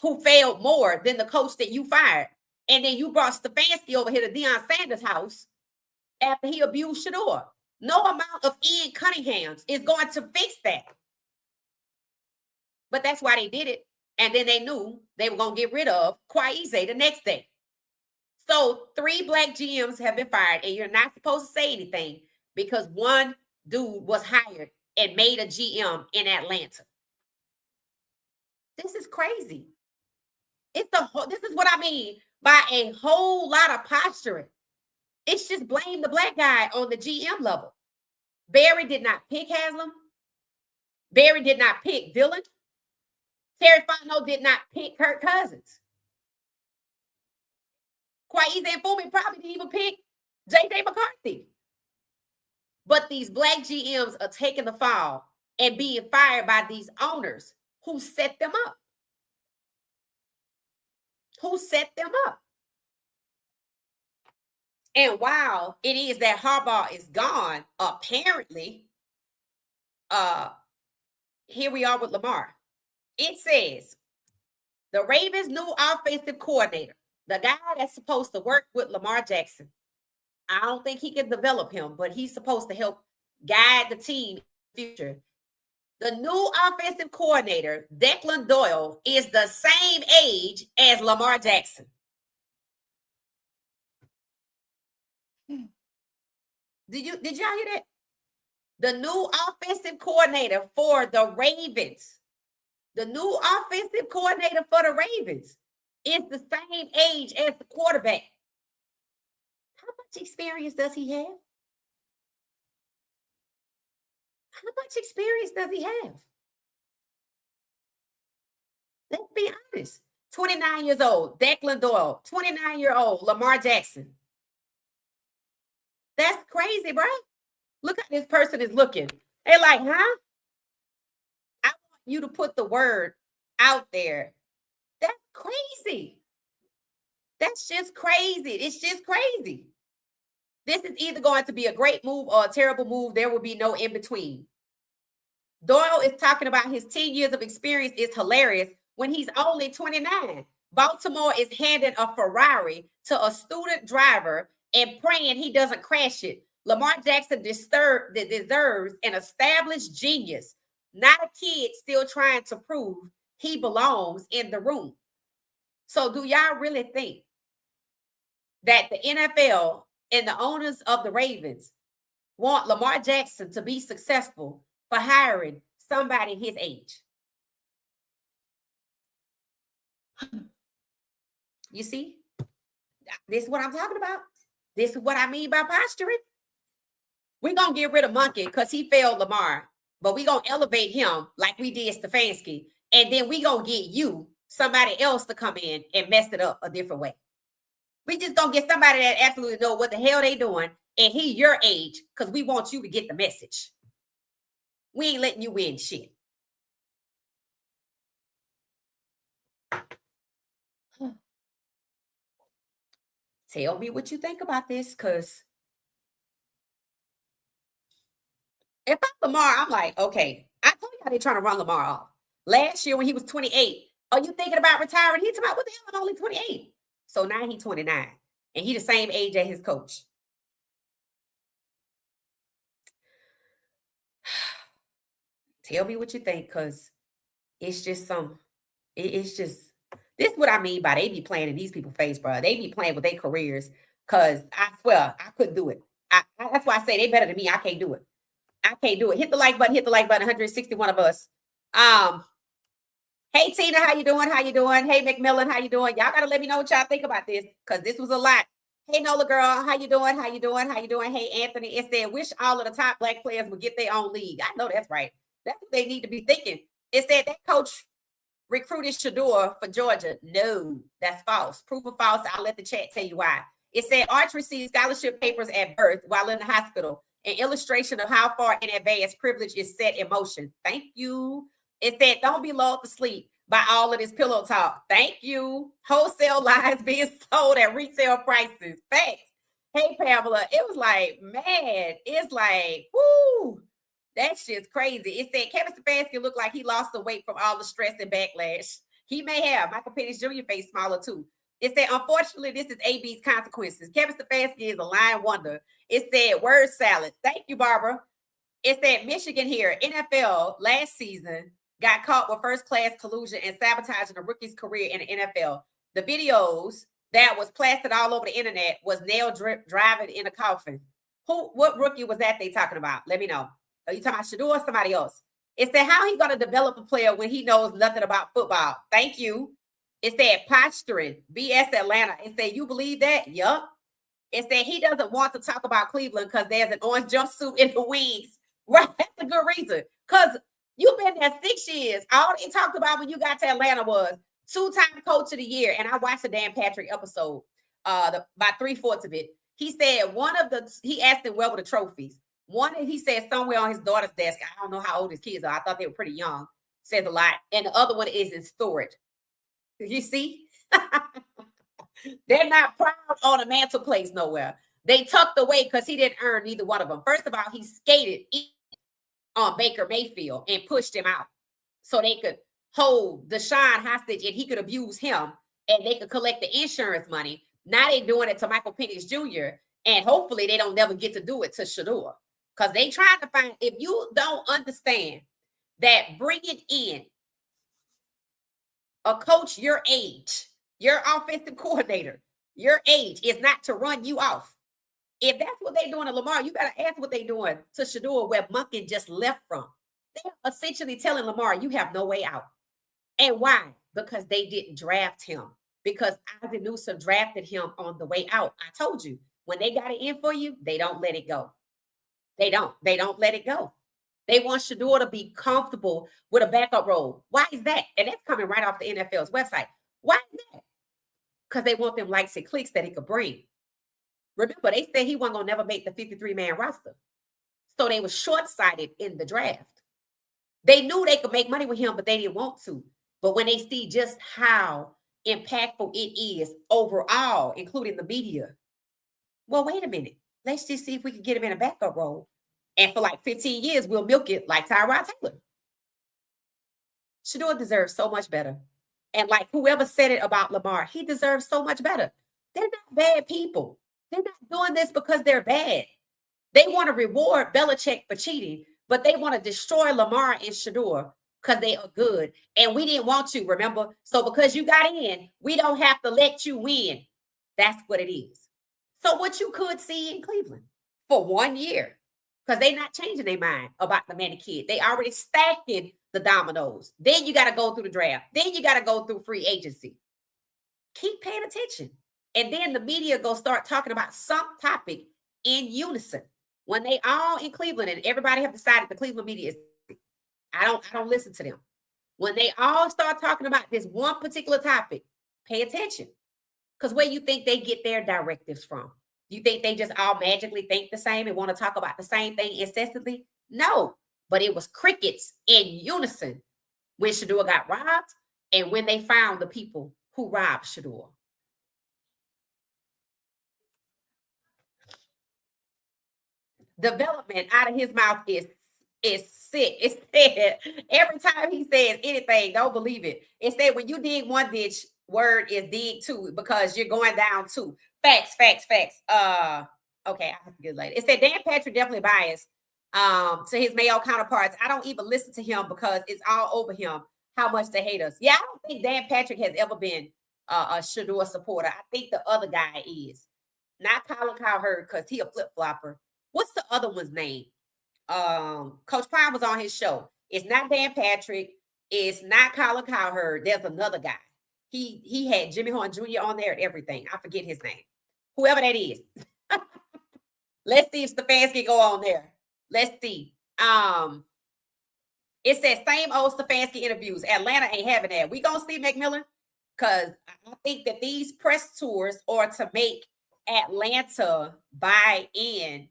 who failed more than the coach that you fired. And then you brought Stefanski over here to Deion Sanders' house after he abused Shedeur. No amount of Ian Cunningham's is going to fix that. But that's why they did it. And then they knew they were going to get rid of Kwaize the next day. So 3 black GMs have been fired, and you're not supposed to say anything because one dude was hired and made a GM in Atlanta. This is crazy. This is what I mean by a whole lot of posturing. It's just blame the black guy on the GM level. Barry did not pick Haslam. Barry did not pick Dillon. Terry Fontenot did not pick Kirk Cousins. Kwaize and Fumi probably didn't even pick J.J. McCarthy. But these black GMs are taking the fall and being fired by these owners who set them up. Who set them up? And while it is that Harbaugh is gone, apparently, here we are with Lamar. It says the Ravens' new offensive coordinator, the guy that's supposed to work with Lamar Jackson. I don't think he can develop him, but he's supposed to help guide the team in the future. The new offensive coordinator, Declan Doyle, is the same age as Lamar Jackson. Did y'all hear that? The new offensive coordinator for the Ravens. The new offensive coordinator for the Ravens is the same age as the quarterback. How much experience does he have? How much experience does he have? Let's be honest. 29 years old, Declan Doyle, 29-year-old, Lamar Jackson. That's crazy, bro. Look how this person is looking. They're like, huh? I want you to put the word out there. That's crazy. That's just crazy. It's just crazy. This is either going to be a great move or a terrible move. There will be no in between. Doyle is talking about his 10 years of experience is hilarious when he's only 29. Baltimore is handing a Ferrari to a student driver and praying he doesn't crash it. Lamar Jackson deserves an established genius, not a kid still trying to prove he belongs in the room. So do y'all really think that the NFL and the owners of the Ravens want Lamar Jackson to be successful for hiring somebody his age? You see? This is what I'm talking about. This is what I mean by posturing. We're going to get rid of Monkey because he failed Lamar, but we're going to elevate him like we did Stefanski. And then we're going to get you, somebody else, to come in and mess it up a different way. We just going to get somebody that absolutely know what the hell they doing, and he your age, because we want you to get the message. We ain't letting you win shit. Tell me what you think about this, because if I'm Lamar, I'm like, okay, I told you how they're trying to run Lamar off. Last year when he was 28, are you thinking about retiring? He's talking about, what the hell, I'm only 28. So now he's 29, and he's the same age as his coach. Tell me what you think, because it's just it's just, this is what I mean by they be playing in these people's face, bro. They be playing with their careers, because I swear, I couldn't do it. That's why I say they better than me. I can't do it. I can't do it. Hit the like button, 161 of us. Hey, Tina, how you doing? How you doing? Hey, McMillan, how you doing? Y'all got to let me know what y'all think about this, because this was a lot. Hey, Nola girl, how you doing? How you doing? How you doing? Hey, Anthony, it said, wish all of the top black players would get their own league. I know that's right. That's what they need to be thinking. It said that coach recruited Shedeur for Georgia. No, that's false. Proof of false. I'll let the chat tell you why. It said Arch received scholarship papers at birth while in the hospital. An illustration of how far in advance privilege is set in motion. Thank you. It said, don't be lulled to sleep by all of this pillow talk. Thank you. Wholesale lies being sold at retail prices. Thanks. Hey, Pamela. It was like, man, it's like, whoo, that's just crazy. It said Kevin Stefanski looked like he lost the weight from all the stress and backlash. He may have. Michael Penix Jr. face smaller too. It said, unfortunately, this is AB's consequences. Kevin Stefanski is a lying wonder. It said, word salad. Thank you, Barbara. It said, Michigan here, NFL last season got caught with first-class collusion and sabotaging a rookie's career in the NFL. The videos that was plastered all over the internet was nail driving in a coffin. What rookie was that they talking about? Let me know. Are you talking about Shedeur or somebody else? It said, how he going to develop a player when he knows nothing about football? Thank you. It said, posturing, BS Atlanta. It said, you believe that? Yup. It said, he doesn't want to talk about Cleveland because there's an orange jumpsuit in the wings. Right? That's a good reason. Because you've been there 6 years. All they talked about when you got to Atlanta was two-time coach of the year. And I watched the Dan Patrick episode, about 3/4 of it. He said he asked him, where were the trophies? One, he said somewhere on his daughter's desk. I don't know how old his kids are. I thought they were pretty young. Says a lot. And the other one is in storage. You see? They're not proud on a mantelpiece nowhere. They tucked away because he didn't earn neither one of them. First of all, he skated on Baker Mayfield and pushed him out so they could hold Deshaun hostage and he could abuse him and they could collect the insurance money. Now they're doing it to Michael Penix Jr. and hopefully they don't never get to do it to Shedeur, because they trying to find, if you don't understand that bringing in a coach your age, your offensive coordinator, your age is not to run you off. If that's what they're doing to Lamar, you got to ask what they're doing to Shedeur, where Monken just left from. They're essentially telling Lamar, you have no way out. And why? Because they didn't draft him. Because Isaac Newsom drafted him on the way out. I told you, when they got it in for you, they don't let it go. They don't let it go. They want Shedeur to be comfortable with a backup role. Why is that? And that's coming right off the NFL's website. Why is that? Because they want them likes and clicks that he could bring. Remember, they said he wasn't going to never make the 53-man roster. So they were short-sighted in the draft. They knew they could make money with him, but they didn't want to. But when they see just how impactful it is overall, including the media, well, wait a minute. Let's just see if we can get him in a backup role. And for like 15 years, we'll milk it like Tyrod Taylor. Shedeur deserves so much better. And like whoever said it about Lamar, he deserves so much better. They're not bad people. They're not doing this because they're bad. They want to reward Belichick for cheating, but they want to destroy Lamar and Shedeur because they are good. And we didn't want to, remember? So because you got in, we don't have to let you win. That's what it is. So what you could see in Cleveland for 1 year, because they're not changing their mind about the man kid. They already stacking the dominoes. Then you got to go through the draft. Then you got to go through free agency. Keep paying attention. And then the media go start talking about some topic in unison. When they all in Cleveland and everybody have decided the Cleveland media is, I don't listen to them. When they all start talking about this one particular topic, pay attention. Because where you think they get their directives from? You think they just all magically think the same and want to talk about the same thing incessantly? No, but it was crickets in unison when Shedeur got robbed and when they found the people who robbed Shedeur. Development out of his mouth is sick. It said every time he says anything, don't believe it. It said when you dig one ditch, word is dig two because you're going down two. Facts. Okay, I have to get it later. It said Dan Patrick definitely biased to his male counterparts. I don't even listen to him because it's all over him how much they hate us. Yeah, I don't think Dan Patrick has ever been a Shedeur supporter. I think the other guy is. Not Colin Cowherd because he a flip-flopper. What's the other one's name? Coach Prime was on his show. It's not Dan Patrick. It's not Colin Cowherd. There's another guy. He had Jimmy Horn Jr. on there and everything. I forget his name. Whoever that is. Let's see if Stefanski go on there. Let's see. It says same old Stefanski interviews. Atlanta ain't having that. We gonna see McMillan because I think that these press tours are to make Atlanta buy in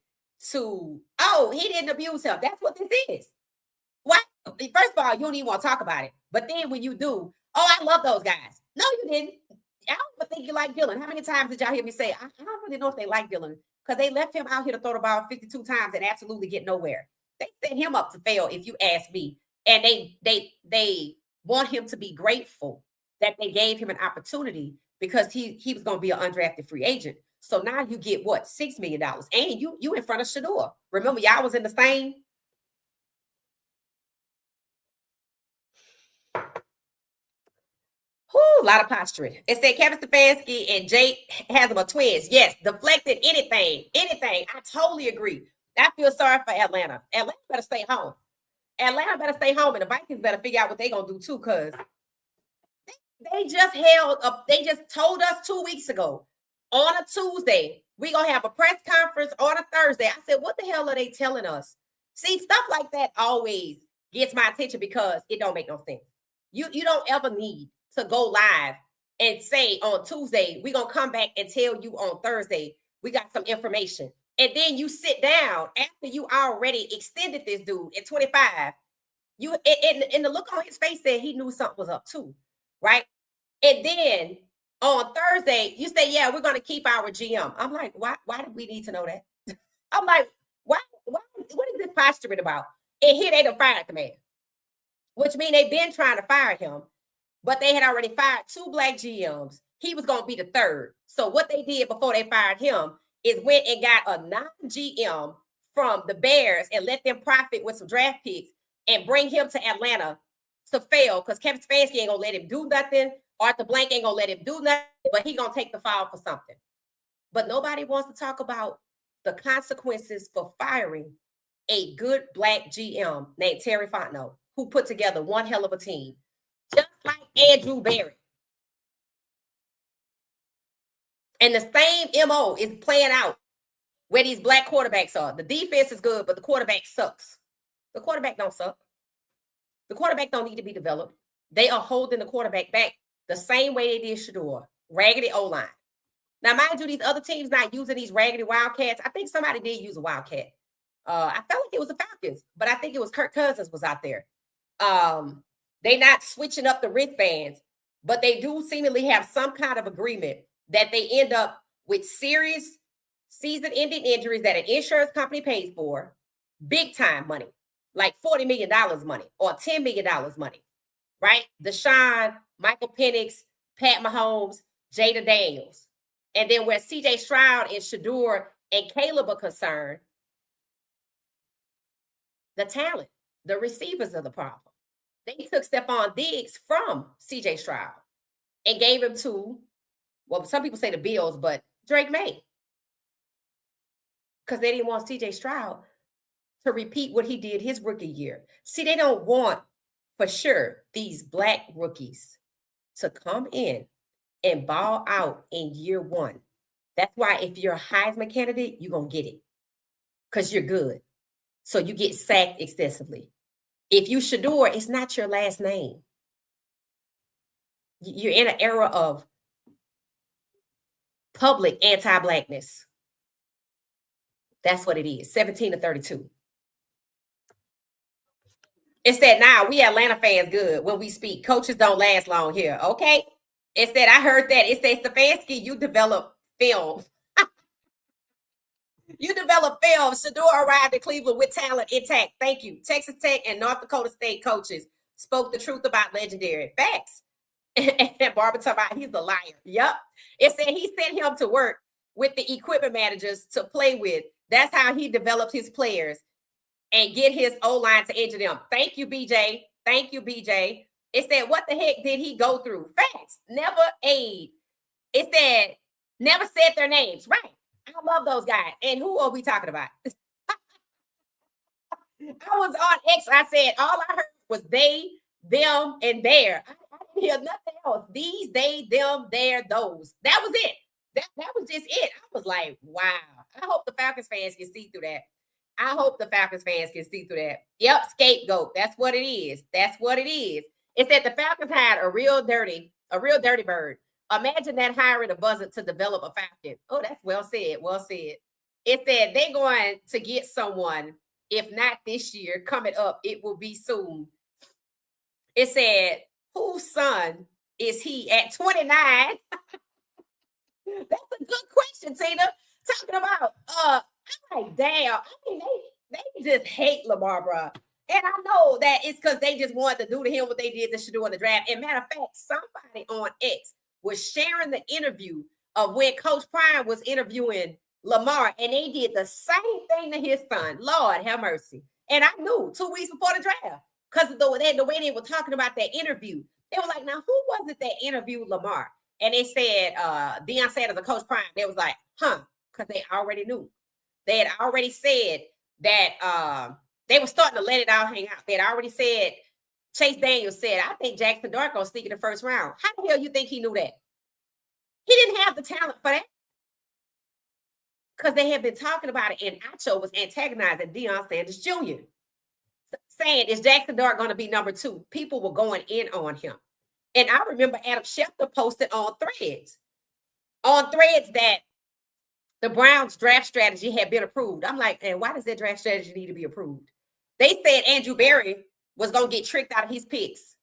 to, oh, he didn't abuse him. That's what this is. What? First of all, you don't even want to talk about it. But then when you do, oh, I love those guys. No, you didn't. I don't think you like Dylan. How many times did y'all hear me say, I don't really know if they like Dylan because they left him out here to throw the ball 52 times and absolutely get nowhere. They set him up to fail, if you ask me. And they want him to be grateful that they gave him an opportunity because he was going to be an undrafted free agent. So now you get what? $6 million. And you in front of Shedeur. Remember, y'all was in the same. A lot of posturing. It said Kevin Stefanski and Jake Haslam are twins. Yes, deflected anything. I totally agree. I feel sorry for Atlanta. Atlanta better stay home. And the Vikings better figure out what they're going to do too, because they just held up. They just told us 2 weeks ago on a Tuesday, we're going to have a press conference on a Thursday. I said, what the hell are they telling us? See, stuff like that always gets my attention because it don't make no sense. You don't ever need to go live and say on Tuesday, we're going to come back and tell you on Thursday, we got some information. And then you sit down after you already extended this dude at 25. And the look on his face said he knew something was up too, right? And then on Thursday, you say, yeah, we're going to keep our GM. I'm like, why do we need to know that? I'm like, why? What is this posturing about? And here they done fired the man, which means they've been trying to fire him, but they had already fired 2 black GMs. He was going to be the third. So what they did before they fired him is went and got a non-GM from the Bears and let them profit with some draft picks and bring him to Atlanta to fail because Kevin Stefanski ain't going to let him do nothing. Arthur Blank ain't going to let him do nothing, but he going to take the fall for something. But nobody wants to talk about the consequences for firing a good Black GM named Terry Fontenot, who put together one hell of a team, just like Andrew Berry. And the same MO is playing out where these Black quarterbacks are. The defense is good, but the quarterback sucks. The quarterback don't suck. The quarterback don't need to be developed. They are holding the quarterback back the same way they did Shedeur, raggedy O-line. Now, mind you, these other teams not using these raggedy Wildcats. I think somebody did use a Wildcat. I felt like it was the Falcons, but I think it was Kirk Cousins was out there. They not switching up the wristbands, but they do seemingly have some kind of agreement that they end up with serious season-ending injuries that an insurance company pays for, big time money, like $40 million money or $10 million money, right? Deshaun, Michael Penix, Pat Mahomes, Jada Daniels. And then where CJ Stroud and Shedeur and Caleb are concerned, the talent, the receivers are the problem. They took Stephon Diggs from CJ Stroud and gave him to, well, some people say the Bills, but Drake May. Because they didn't want CJ Stroud to repeat what he did his rookie year. See, they don't want, for sure, these Black rookies to come in and ball out in year one. That's why if you're a Heisman candidate, you're going to get it because you're good. So you get sacked extensively. If you Shedeur, it's not your last name. You're in an era of public anti-Blackness. That's what it is, 17-32. It said, now we Atlanta fans good when we speak. Coaches don't last long here, okay? It said, I heard that. It says, Stefanski, you develop film. You develop film. Shedeur arrived in Cleveland with talent intact. Thank you. Texas Tech and North Dakota State coaches spoke the truth about legendary facts. And Barbara talking about he's the liar. Yep. It said he sent him to work with the equipment managers to play with. That's how he developed his players and get his O-line to injure them. Thank you, BJ. Thank you, BJ. It said, what the heck did he go through? Facts. Never aid. It said, never said their names. Right. I love those guys. And who are we talking about? I was on X. I said, all I heard was they, them, and their. I didn't hear nothing else. These, they, them, their, those. That was it. That was just it. I was like, wow. I hope the Falcons fans can see through that. I hope the Falcons fans can see through that. Yep, scapegoat. That's what it is. That's what it is. It said the Falcons had a real dirty bird. Imagine that hiring a buzzard to develop a Falcon. Oh, that's well said. Well said. It said they're going to get someone, if not this year, coming up, it will be soon. It said, whose son is he at 29? That's a good question, Tina. Talking about, I'm like, damn. I mean, they just hate Lamar, bro. And I know that it's because they just wanted to do to him what they did to Shedeur in the draft. And matter of fact, somebody on X was sharing the interview of when Coach Prime was interviewing Lamar, and they did the same thing to his son. Lord have mercy. And I knew 2 weeks before the draft, because of the way they were talking about that interview. They were like, now, who was it that interviewed Lamar? And they said, Deion Sanders and Coach Prime. They was like, because they already knew. They had already said that they were starting to let it all hang out. They had already said, Chase Daniels said, I think Jackson Dart gonna sneak in the first round. How the hell you think he knew that? He didn't have the talent for that. Because they had been talking about it, and Acho was antagonizing Deion Sanders Jr., saying, is Jackson Dart going to be number 2? People were going in on him. And I remember Adam Schefter posted on threads that the Browns draft strategy had been approved. I'm like, and why does that draft strategy need to be approved? They said Andrew Berry was going to get tricked out of his picks.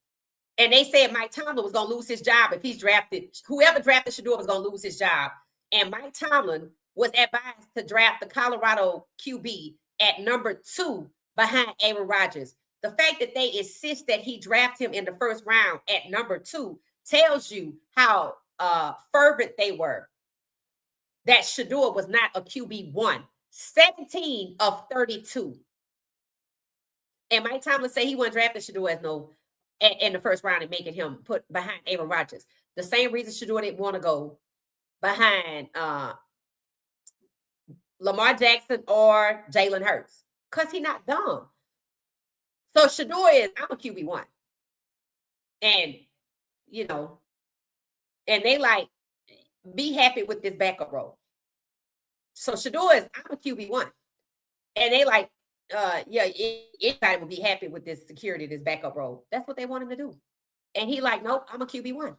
And they said Mike Tomlin was going to lose his job if he's drafted. Whoever drafted Shedeur was going to lose his job. And Mike Tomlin was advised to draft the Colorado QB at number 2 behind Aaron Rodgers. The fact that they insist that he draft him in the first round at number 2 tells you how fervent they were that Shedeur was not a QB1. 17 of 32. And Mike Tomlin said he wasn't drafting Shedeur as in the first round and making him put behind Aaron Rodgers. The same reason Shedeur didn't want to go behind Lamar Jackson or Jalen Hurts because he's not dumb. So Shedeur is, I'm a QB1. And, you know, and they like, be happy with this backup role. So Shedeur is, I'm a QB1. And they like, yeah, anybody would be happy with this security, this backup role. That's what they want him to do. And he like, nope, I'm a QB1.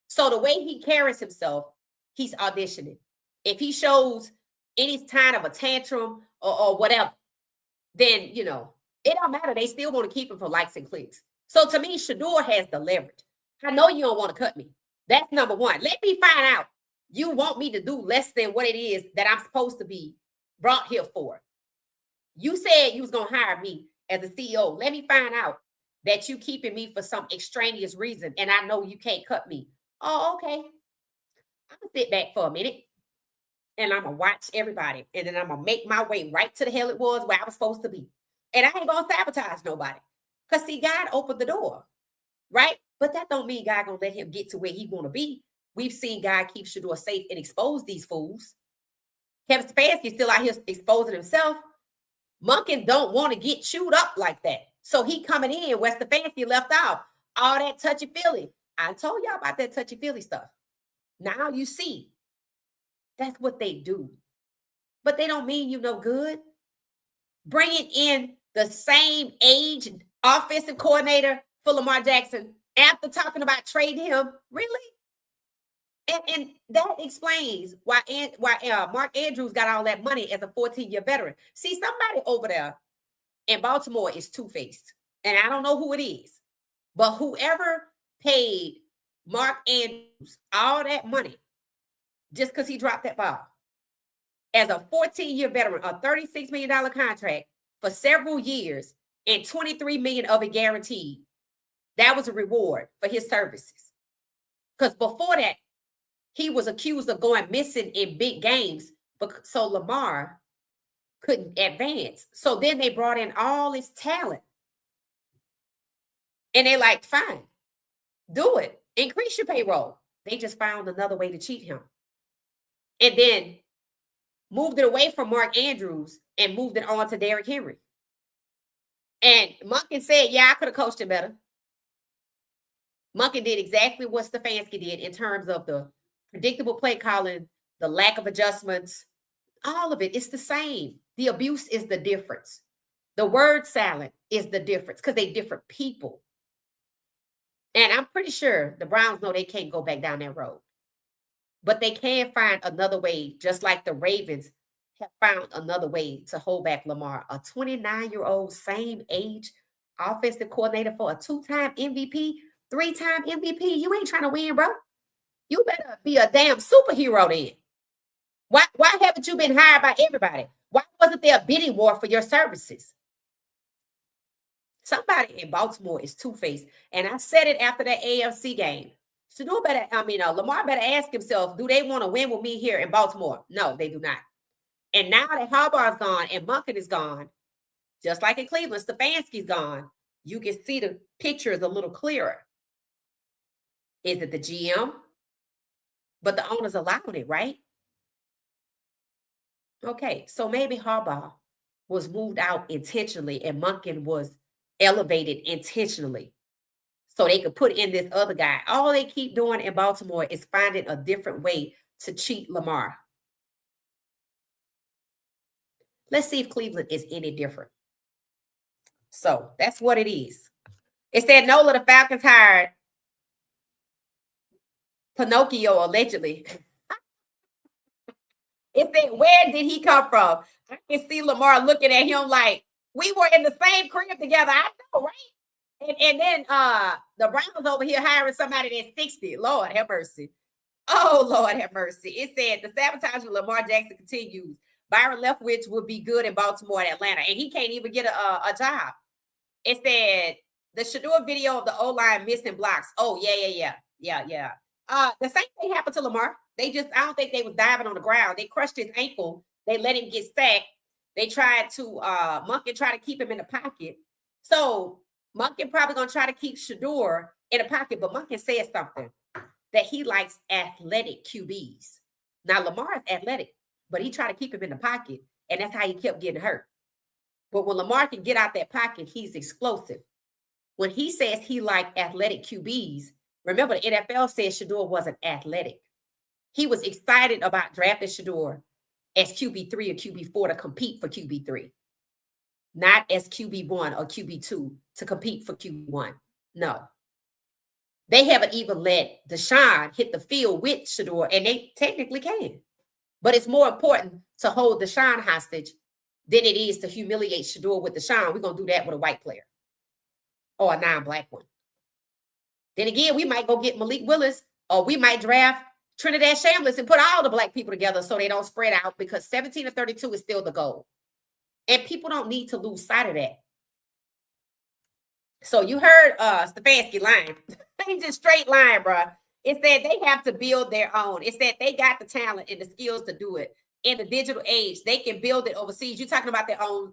So the way he carries himself, he's auditioning. If he shows any kind of a tantrum or whatever, then, you know, it don't matter. They still want to keep him for likes and clicks. So to me, Shedeur has the leverage. I know you don't want to cut me. That's number one. Let me find out. You want me to do less than what it is that I'm supposed to be brought here for. You said you was going to hire me as a CEO. Let me find out that you keeping me for some extraneous reason, and I know you can't cut me. Oh, okay. I'm going to sit back for a minute, and I'm going to watch everybody, and then I'm going to make my way right to the hell it was where I was supposed to be. And I ain't going to sabotage nobody. Because, see, God opened the door, right? But that don't mean God going to let him get to where he want to be. We've seen God keep Shedeur safe and expose these fools. Kevin Stefanski still out here exposing himself. Monken don't want to get chewed up like that. So he coming in where Stefanski left off. All that touchy-feely. I told y'all about that touchy-feely stuff. Now you see. That's what they do. But they don't mean you no good. Bringing in the same age offensive coordinator for Lamar Jackson after talking about trading him. Really? And that explains why Mark Andrews got all that money as a 14-year veteran. See, somebody over there in Baltimore is two-faced. And I don't know who it is. But whoever paid Mark Andrews all that money just because he dropped that ball as a 14-year veteran, a $36 million contract for several years and $23 million of it guaranteed, that was a reward for his services. Because before that, he was accused of going missing in big games, but so Lamar couldn't advance. So then they brought in all his talent. And they're like, fine, do it. Increase your payroll. They just found another way to cheat him. And then moved it away from Mark Andrews and moved it on to Derrick Henry. And Monken said, yeah, I could have coached him better. Monken did exactly what Stefanski did in terms of the predictable play calling, the lack of adjustments, all of it. It's the same. The abuse is the difference. The word salad is the difference because they're different people. And I'm pretty sure the Browns know they can't go back down that road. But they can find another way, just like the Ravens have found another way to hold back Lamar. A 29-year-old, same age, offensive coordinator for a 2-time MVP, 3-time MVP. You ain't trying to win, bro. You better be a damn superhero then. Why haven't you been hired by everybody? Why wasn't there a bidding war for your services? Somebody in Baltimore is two-faced. And I said it after that AFC game. Lamar better ask himself, do they want to win with me here in Baltimore? No, they do not. And now that Harbaugh's gone and Monken is gone, just like in Cleveland, Stefanski's gone, you can see the picture is a little clearer. Is it the GM? But the owners allowed it, right? Okay, so maybe Harbaugh was moved out intentionally and Monken was elevated intentionally so they could put in this other guy. All they keep doing in Baltimore is finding a different way to cheat Lamar. Let's see if Cleveland is any different. So that's what it is. It said Nola, the Falcons hired Pinocchio allegedly. It said, where did he come from? I can see Lamar looking at him like, we were in the same crib together. I know, right? And then the Browns over here hiring somebody that's 60. Lord have mercy. Oh, Lord have mercy. It said the sabotage of Lamar Jackson continues. Byron Leftwich would be good in Baltimore and Atlanta, and he can't even get a job. It said the Shedeur video of the O-line missing blocks. Oh, yeah. The same thing happened to Lamar. I don't think they was diving on the ground. They crushed his ankle. They let him get sacked. They tried to, Monken tried to keep him in the pocket. So Monken probably going to try to keep Shedeur in the pocket, but Monken said something that he likes athletic QBs. Now, Lamar is athletic. but he tried to keep him in the pocket, and that's how he kept getting hurt. But when Lamar can get out that pocket, he's explosive. When he says he liked athletic QBs, remember the NFL said Shedeur wasn't athletic. He was excited about drafting Shedeur as QB3 or QB4 to compete for QB3, not as QB1 or QB2 to compete for QB1. No. They haven't even let Deshaun hit the field with Shedeur, and they technically can. But it's more important to hold Deshaun hostage than it is to humiliate Shedeur with Deshaun. We're going to do that with a white player or a non-black one. Then again, we might go get Malik Willis, or we might draft Trinidad Shambliss and put all the black people together so they don't spread out, because 17 to 32 is still the goal. And people don't need to lose sight of that. So you heard Stefanski lying. He's just straight lying, bro. It said they have to build their own. It said they got the talent and the skills to do it. In the digital age, they can build it overseas. You're talking about their own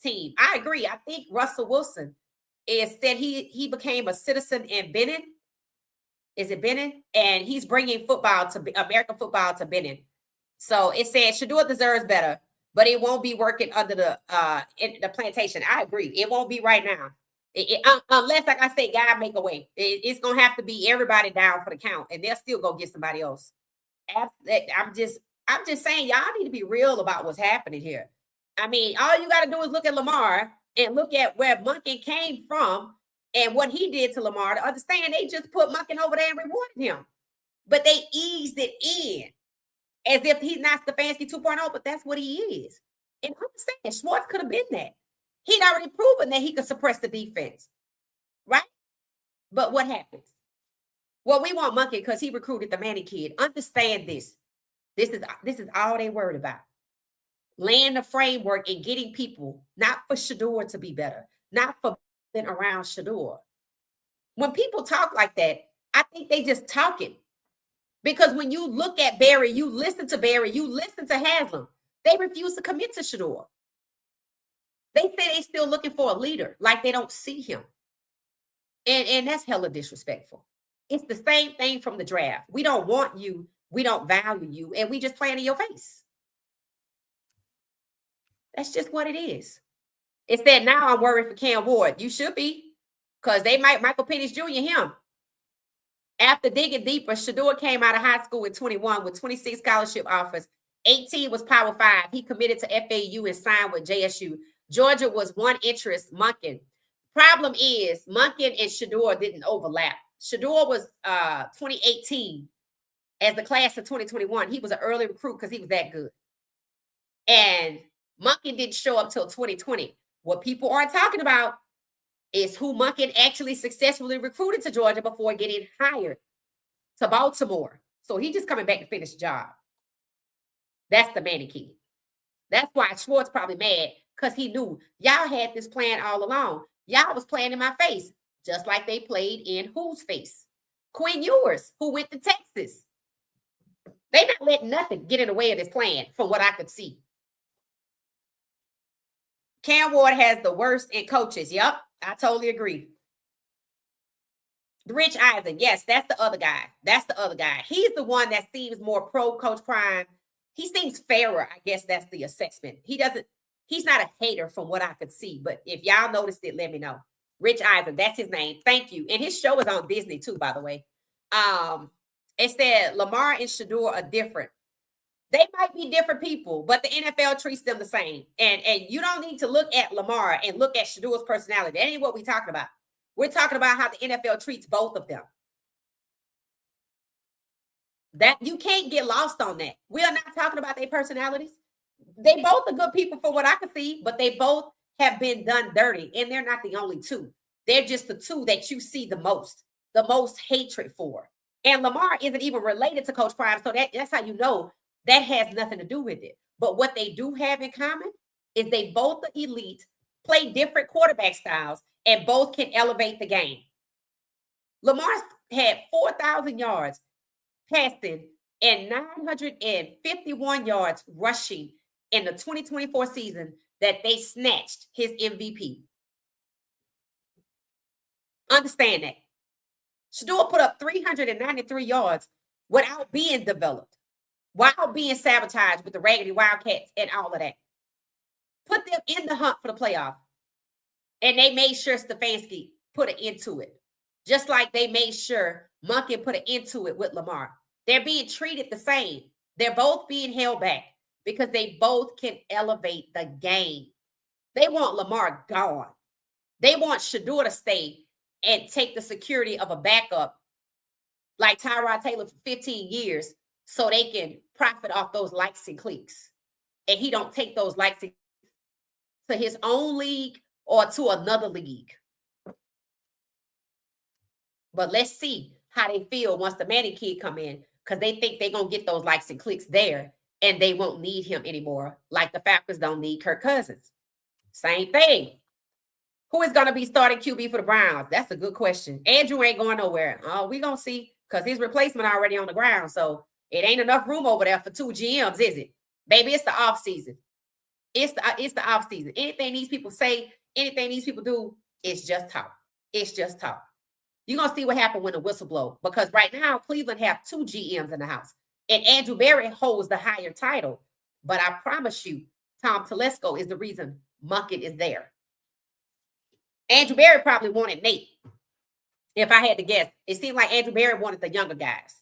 team. I agree. I think Russell Wilson said he became a citizen in Benin. Is it Benin? And he's bringing American football to Benin. So it said Shedeur deserves better, but it won't be working under the plantation. I agree. It won't be right now. Unless, like I say, God make a way. It's going to have to be everybody down for the count, and they'll still go get somebody else. I'm just saying, y'all need to be real about what's happening here. I mean, all you got to do is look at Lamar and look at where Monken came from and what he did to Lamar to understand they just put Monken over there and rewarded him. But they eased it in as if he's not Stefanski 2.0, but that's what he is. And understand, Schwartz could have been that. He'd already proven that he could suppress the defense, right? But what happens? Well, we want Monken because he recruited the Manning kid. Understand this. This is all they worried about. Laying the framework and getting people, not for Shedeur to be better, not for being around Shedeur. When people talk like that, I think they just talking. Because when you look at Barry, you listen to Barry, you listen to Haslam, they refuse to commit to Shedeur. They say they still looking for a leader, like they don't see him. And that's hella disrespectful. It's the same thing from the draft. We don't want you, we don't value you, and we just playing in your face. That's just what it is. It said, now I'm worried for Cam Ward. You should be, because they might Michael Penix Jr. him. After digging deeper, Shedeur came out of high school in 21 with 26 scholarship offers. 18 was Power 5. He committed to FAU and signed with JSU. Georgia was one interest, Monken. Problem is, Monken and Shedeur didn't overlap. Shedeur was 2018. As the class of 2021, he was an early recruit because he was that good. And Monken didn't show up till 2020. What people aren't talking about is who Monken actually successfully recruited to Georgia before getting hired to Baltimore. So he's just coming back to finish the job. That's the Manning kid. That's why Schwartz probably mad, because he knew y'all had this plan all along. Y'all was playing in my face, just like they played in whose face? Quinn Ewers, who went to Texas. They not letting nothing get in the way of this plan, from what I could see. Cam Ward has the worst in coaches. Yep, I totally agree. Rich Eisen, yes, that's the other guy. That's the other guy. He's the one that seems more pro Coach Prime. He seems fairer, I guess that's the assessment. He's not a hater from what I could see, but if y'all noticed it, let me know. Rich Eisen, that's his name. Thank you. And his show is on Disney too, by the way. It said Lamar and Shedeur are different. They might be different people, but the NFL treats them the same. And you don't need to look at Lamar and look at Shedeur's personality. That ain't what we're talking about. We're talking about how the NFL treats both of them. That you can't get lost on that. We are not talking about their personalities. They both are good people from what I can see, but they both have been done dirty, and they're not the only two. They're just the two that you see the most hatred for. And Lamar isn't even related to Coach Prime, so that's how you know that has nothing to do with it. But what they do have in common is they both are elite, play different quarterback styles, and both can elevate the game. Lamar had 4,000 yards passing and 951 yards rushing in the 2024 season that they snatched his MVP. Understand that. Shedeur put up 393 yards without being developed. while being sabotaged with the Raggedy Wildcats and all of that. Put them in the hunt for the playoff. And they made sure Stefanski put an end to it. Just like they made sure Monken put an end to it with Lamar. They're being treated the same. They're both being held back because they both can elevate the game. They want Lamar gone. They want Shedeur to stay and take the security of a backup like Tyrod Taylor for 15 years so they can profit off those likes and clicks. And he don't take those likes and to his own league or to another league. But let's see how they feel once the Manning kid come in, because they think they're going to get those likes and clicks there and they won't need him anymore, like the Falcons don't need Kirk Cousins. Same thing. Who is going to be starting QB for the Browns? That's a good question. Andrew ain't going nowhere. We're going to see, because his replacement already on the ground. So it ain't enough room over there for 2 GMs, is it? Baby, it's the offseason. It's the offseason. Anything these people say, anything these people do, it's just talk. It's just talk. You're going to see what happened when the whistle blows. Because right now, Cleveland have 2 GMs in the house. And Andrew Berry holds the higher title. But I promise you, Tom Telesco is the reason Monken is there. Andrew Berry probably wanted Nate. If I had to guess, it seemed like Andrew Berry wanted the younger guys.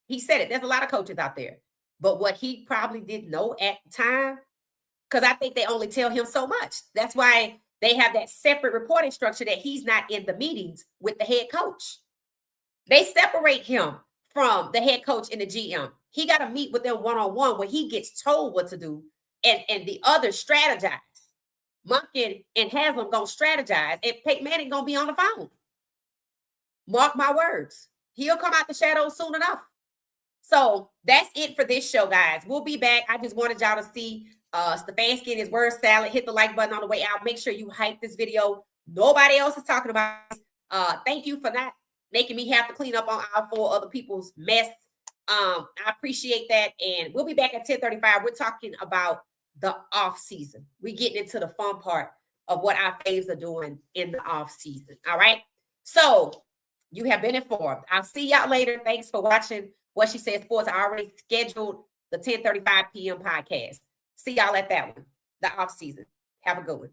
He said it. There's a lot of coaches out there. But what he probably didn't know at the time, because I think they only tell him so much. That's why they have that separate reporting structure that he's not in the meetings with the head coach. They separate him from the head coach and the GM. He got to meet with them one-on-one where he gets told what to do and the others strategize. Monken and Haslam going to strategize, and Peyton Manning going to be on the phone. Mark my words. He'll come out the shadows soon enough. So that's it for this show, guys. We'll be back. I just wanted y'all to see Stefanski and his word salad. Hit the like button on the way out. Make sure you hype this video. Nobody else is talking about this. Thank you for not making me have to clean up on all 4 other people's mess. I appreciate that. And we'll be back at 10:35. We're talking about the off season. We're getting into the fun part of what our faves are doing in the off season. All right. So you have been informed. I'll see y'all later. Thanks for watching What She Said Sports. I already scheduled the 10:35 p.m. podcast. See y'all at that one, the off season. Have a good one.